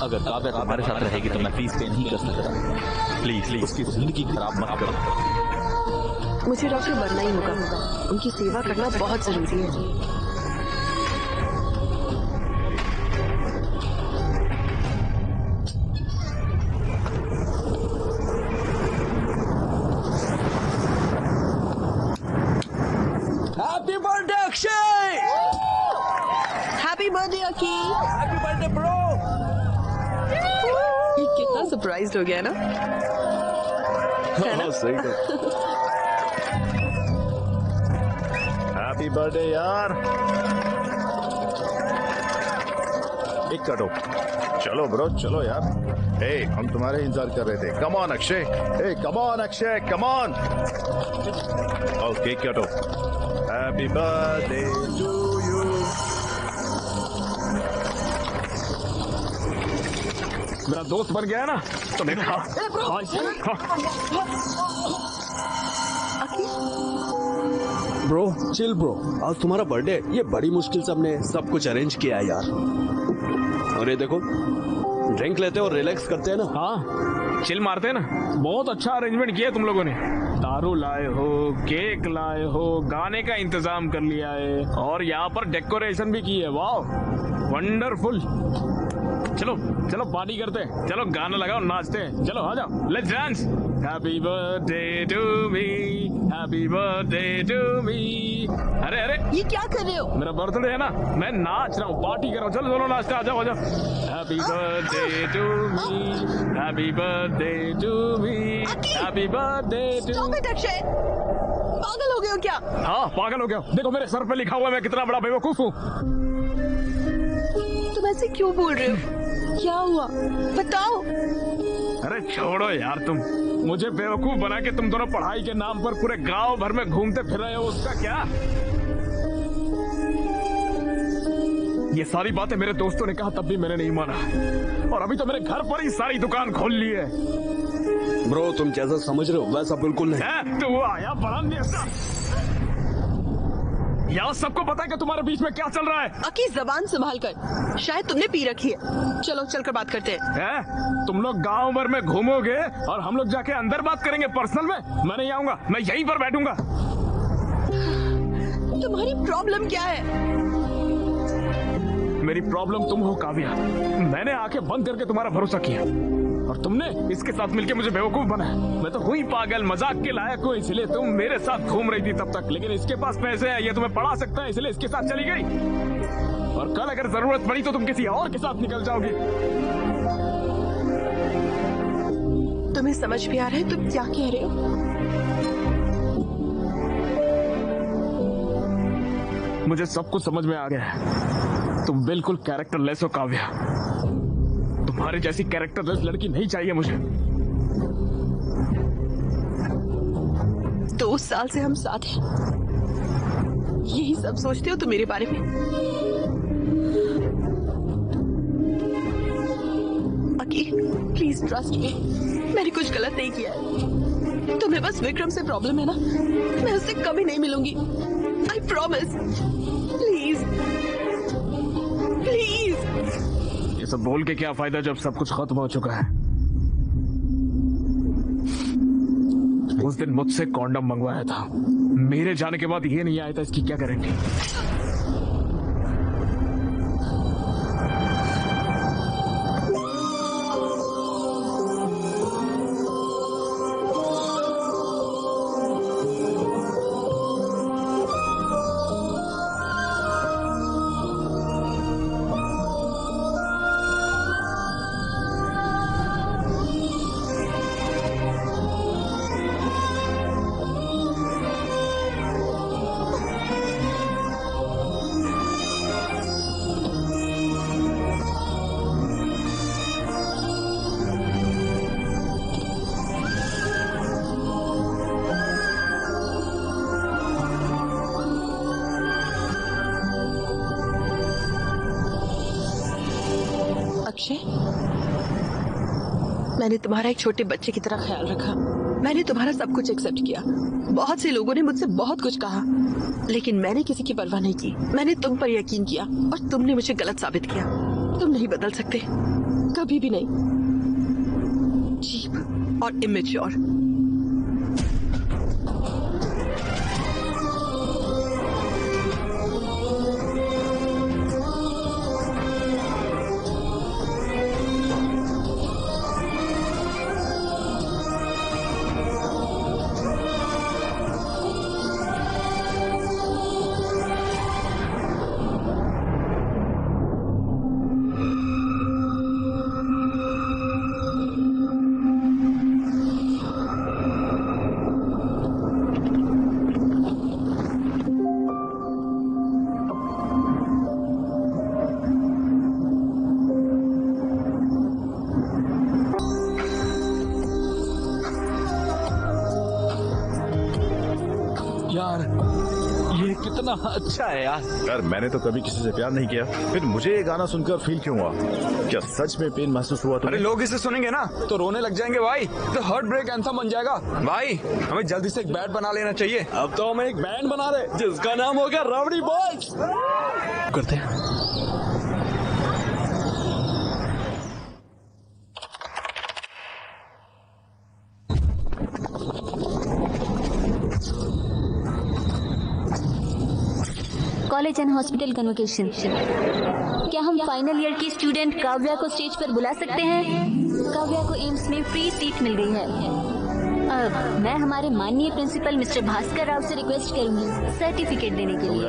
अगर काव्या तुम्हारे साथ रहेगी तो मैं फीस पे नहीं कर सकता। प्लीज प्लीज उसकी जिंदगी खराब मत करो। मुझे डॉक्टर बनना ही होगा, उनकी सेवा करना बहुत जरूरी है। Happy birthday Akshay. Birthday Aki. Happy birthday bro. कितना सरप्राइज्ड हो गया ना। हाँ, सही है। हैप्पी बर्थडे यार। एक कटो। चलो ब्रो चलो यार। ए हम तुम्हारे इंतजार कर रहे थे। Come on Akshay. ए come on Akshay come on. Cake कटो। Happy birthday to you. मेरा दोस्त बन गया है ना तो मैं खा ब्रो चिल ब्रो, आज तुम्हारा बर्थडे, ये बड़ी मुश्किल से हमने सब कुछ अरेंज किया है यार। और ये देखो, ड्रिंक लेते और रिलैक्स करते हैं ना। हाँ चिल मारते हैं ना। बहुत अच्छा अरेंजमेंट किया तुम लोगों ने। दारू लाए हो, केक लाए हो, गाने का इंतजाम कर लिया है और यहाँ पर डेकोरेशन भी की है। वाह वंडरफुल। चलो चलो पार्टी करते हैं। चलो गाना लगाओ नाचते हैं। चलो आ जाओ let's dance. Happy birthday to me, happy birthday to me. अरे अरे ये क्या कर रहे हो? मेरा बर्थडे है ना, मैं नाच रहा हूँ, पार्टी कर रहा हूँ। चलो चलो नाचते, आ जाओ आ जाओ। Happy birthday to me, happy birthday to me, happy birthday to. Stop it Akshay, पागल हो गए हो क्या? हाँ पागल हो गया। देखो मेरे सर पे लिखा हुआ है मैं कितना बड़ा बेवकूफ हूँ। तुम ऐसे क्यों बोल रहे हो? क्या हुआ बताओ। अरे छोड़ो यार, तुम मुझे बेवकूफ बना के तुम दोनों पढ़ाई के नाम पर पूरे गांव भर में घूमते फिर रहे हो, उसका क्या? ये सारी बातें मेरे दोस्तों ने कहा तब भी मैंने नहीं माना और अभी तो मेरे घर पर ही सारी दुकान खोल ली है। ब्रो तुम जैसा समझ रहे हो वैसा बिल्कुल नहीं। तू आया बड़ा नेता। यहाँ सबको पता है कि तुम्हारे बीच में क्या चल रहा है। अकी जबान संभाल कर, शायद तुमने पी रखी है। चलो चलकर बात करते हैं। तुम लोग गांव भर में घूमोगे और हम लोग जाके अंदर बात करेंगे पर्सनल में। मैं नहीं आऊंगा, मैं यहीं पर बैठूंगा। तुम्हारी प्रॉब्लम क्या है? मेरी प्रॉब्लम तुम हो काव्या। मैंने आंखें बंद करके तुम्हारा भरोसा किया और तुमने इसके साथ मिलके मुझे बेवकूफ बनाया। मैं तो हुई पागल, मजाक के लायक हूँ, इसलिए तुम मेरे साथ घूम रही थी तब तक। लेकिन इसके पास पैसे हैं, ये तुम्हें पढ़ा सकता है, इसलिए इसके साथ चली गई। और कल अगर जरूरत पड़ी तो तुम किसी और के साथ निकल जाओगी। तुम्हें समझ भी आ रहा है तुम क्या कह रहे हो? मुझे सब कुछ समझ में आ गया है। तुम बिल्कुल कैरेक्टरलेस हो काव्या। तुम्हारे जैसी कैरेक्टरलेस लड़की नहीं चाहिए मुझे। 2 साल से हम साथ हैं, यही सब सोचते हो तुम मेरे बारे में? अकी प्लीज ट्रस्ट मी, मैंने कुछ गलत नहीं किया है। तुम्हें बस विक्रम से प्रॉब्लम है ना, मैं उससे कभी नहीं मिलूंगी। I promise. Please please. ये सब बोल के क्या फायदा जब सब कुछ खत्म हो चुका है। उस दिन मुझसे कॉन्डम मंगवाया था, मेरे जाने के बाद ये नहीं आया था, इसकी क्या गारंटी? अक्षय, मैंने तुम्हारा एक छोटे बच्चे की तरह ख्याल रखा। मैंने तुम्हारा सब कुछ एक्सेप्ट किया। बहुत से लोगों ने मुझसे बहुत कुछ कहा, लेकिन मैंने किसी की परवाह नहीं की। मैंने तुम पर यकीन किया और तुमने मुझे गलत साबित किया। तुम नहीं बदल सकते, कभी भी नहीं। चीप और इमेच्योर। अच्छा है यार। यार मैंने तो कभी किसी से प्यार नहीं किया, फिर मुझे ये गाना सुनकर फील क्यों हुआ? क्या सच में पेन महसूस हुआ? अरे लोग इसे सुनेंगे ना तो रोने लग जाएंगे भाई, तो हार्ट ब्रेक एंथम बन जाएगा भाई। हमें जल्दी से एक बैंड बना लेना चाहिए। अब तो हम एक बैंड बना रहे जिसका नाम होगा रावड़ी बॉयज। करते हैं। College and hospital convocation. क्या हम फाइनल ईयर की स्टूडेंट काव्या को स्टेज पर बुला सकते हैं? काव्या को एम्स में फ्री सीट मिल गई है। अब मैं हमारे माननीय प्रिंसिपल मिस्टर भास्कर राव से रिक्वेस्ट करूंगी सर्टिफिकेट देने के लिए,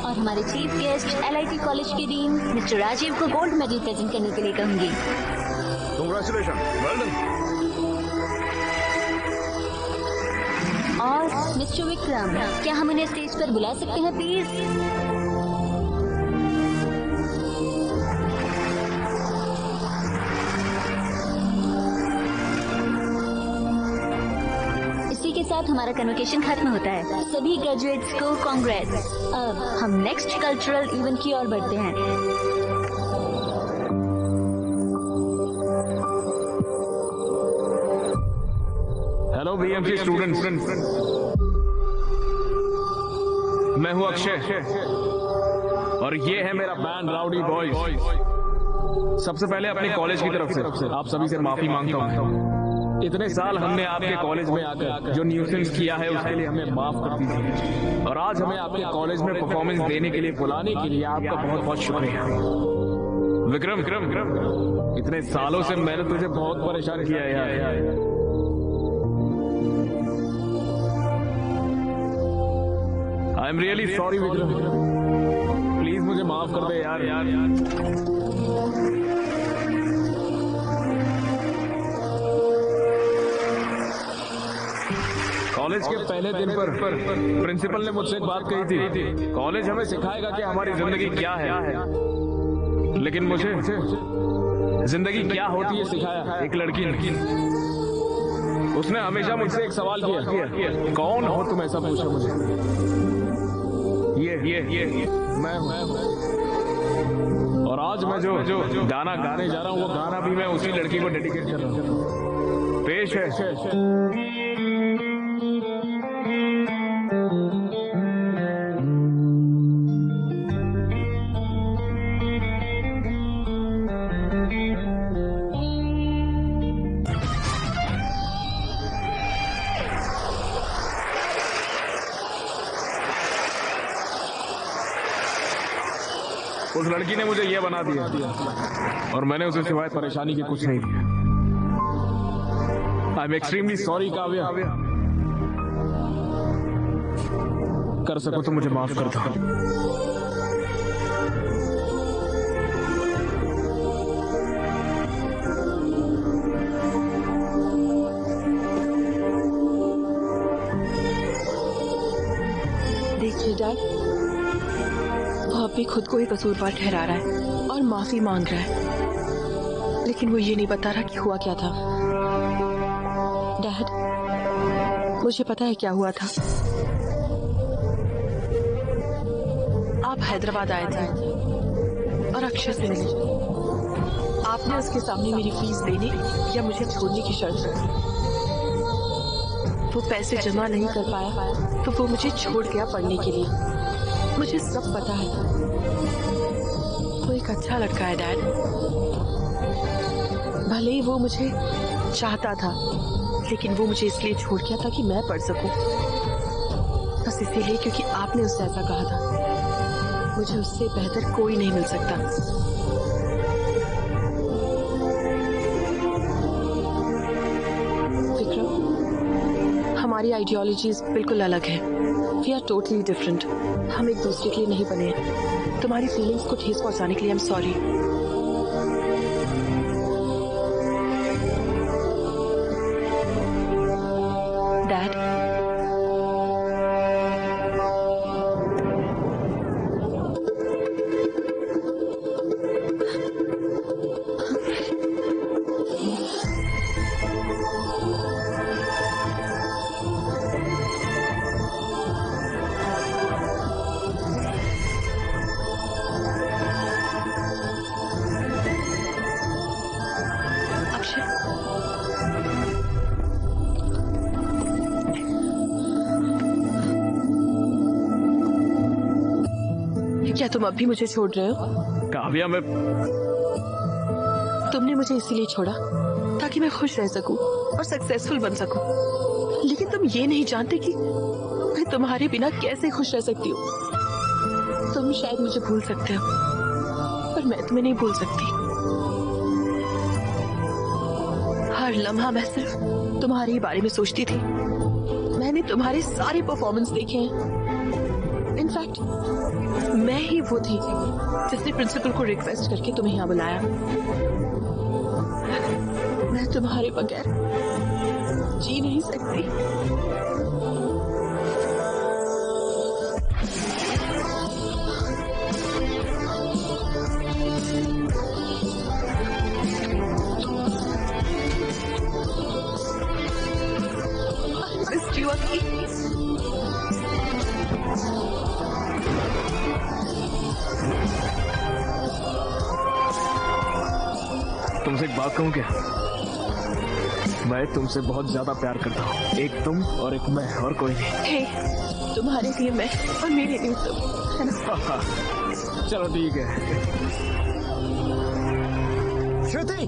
और हमारे चीफ गेस्ट LIT कॉलेज के डीन मिस्टर राजीव को गोल्ड मेडल प्रेजेंट करने के लिए कहूंगी। Congratulation, well done. और मिस्टर विक्रम, क्या हम उन्हें स्टेज पर बुला सकते हैं प्लीज? इसी के साथ हमारा कन्वोकेशन खत्म होता है। सभी ग्रेजुएट्स को कांग्रेट्स। अब हम नेक्स्ट कल्चरल इवेंट की ओर बढ़ते हैं। हेलो BMC स्टूडेंट्स, मैं हूं अक्षय और ये है मेरा बैंड राउडी बॉयज। सबसे पहले अपने कॉलेज की तरफ से आप सभी से माफी मांगता हूं। इतने साल हमने आपके कॉलेज में आकर जो न्यूसेंस किया है उसके लिए हमें माफ कर दीजिए, और आज हमें आपके कॉलेज में परफॉर्मेंस देने के लिए बुलाने के लिए आपका बहुत बहुत शुक्रिया। विक्रम, इतने सालों से मैंने तुझे बहुत परेशान किया है यार। I am really sorry Vikram, please मुझे माफ कर दे यार। कॉलेज के पहले दिन पर प्रिंसिपल ने मुझसे एक बात कही थी, कॉलेज हमें सिखाएगा कि हमारी जिंदगी क्या है, लेकिन मुझे जिंदगी क्या होती है सिखाया एक लड़की ने। उसने हमेशा मुझसे एक सवाल किया, कौन हो तुम, ऐसा पूछा मुझे। ये मैं हूं, और आज मैं जो गाना गाने जा रहा हूं वो गाना भी मैं उसी लड़की को डेडिकेट कर रहा हूं। पेश है उस लड़की ने मुझे ये बना दिया और मैंने उसे सिवाय परेशानी के कुछ नहीं दिया। I am extremely sorry Kavya, कर सको तो मुझे माफ कर दो। देखिए डैड, वो अब भी खुद को ही कसूरवार ठहरा रहा है और माफी मांग रहा है, लेकिन वो ये नहीं बता रहा कि हुआ क्या था। डैड, मुझे पता है क्या हुआ था। आप हैदराबाद आए थे और अक्षय से मिले। आपने उसके सामने मेरी फीस देने या मुझे छोड़ने की शर्त रखी। वो पैसे जमा नहीं कर पाया तो वो मुझे छोड़ गया पढ़ने के लिए। मुझे सब पता है। वो एक अच्छा लड़का है डैड। भले ही वो मुझे चाहता था, लेकिन वो मुझे इसलिए छोड़ गया था कि मैं पढ़ सकूं। बस इसीलिए क्योंकि आपने उससे ऐसा कहा था। मुझे उससे बेहतर कोई नहीं मिल सकता। विक्रम, हमारी आइडियोलॉजीज बिल्कुल अलग है। We are totally different. हम एक दूसरे के लिए नहीं बने हैं। तुम्हारी फीलिंग्स को ठेस पहुंचाने के लिए आई एम सॉरी। डैड, तुम अब भी मुझे छोड़ रहे हो? काव्या, मैं तुमने मुझे इसीलिए छोड़ा ताकि मैं खुश रह सकूं और सक्सेसफुल बन सकूं। लेकिन तुम ये नहीं जानते कि मैं तुम्हारे बिना कैसे खुश रह सकती हूँ। तुम शायद मुझे भूल सकते हो, पर मैं तुम्हें नहीं भूल सकती। हर लम्हा मैं सिर्फ तुम्हारे ही बारे में सोचती थी। मैंने तुम्हारे सारे परफॉर्मेंस देखे हैं। इनफैक्ट मैं ही वो थी जिसने प्रिंसिपल को रिक्वेस्ट करके तुम्हें यहाँ बुलाया। मैं तुम्हारे बगैर जी नहीं सकती। I missed you, Aki. तुमसे एक बात कहूँ क्या? मैं तुमसे बहुत ज्यादा प्यार करता हूँ। एक तुम और एक मैं, और कोई नहीं। हे, तुम्हारे लिए मैं और मेरे लिए तुम, है ना? चलो ठीक है। Shruti,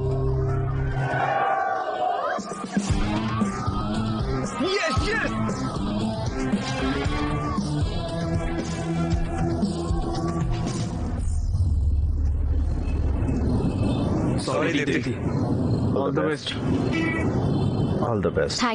yes yes. Sorry Deepti. All the best. All the best. Thank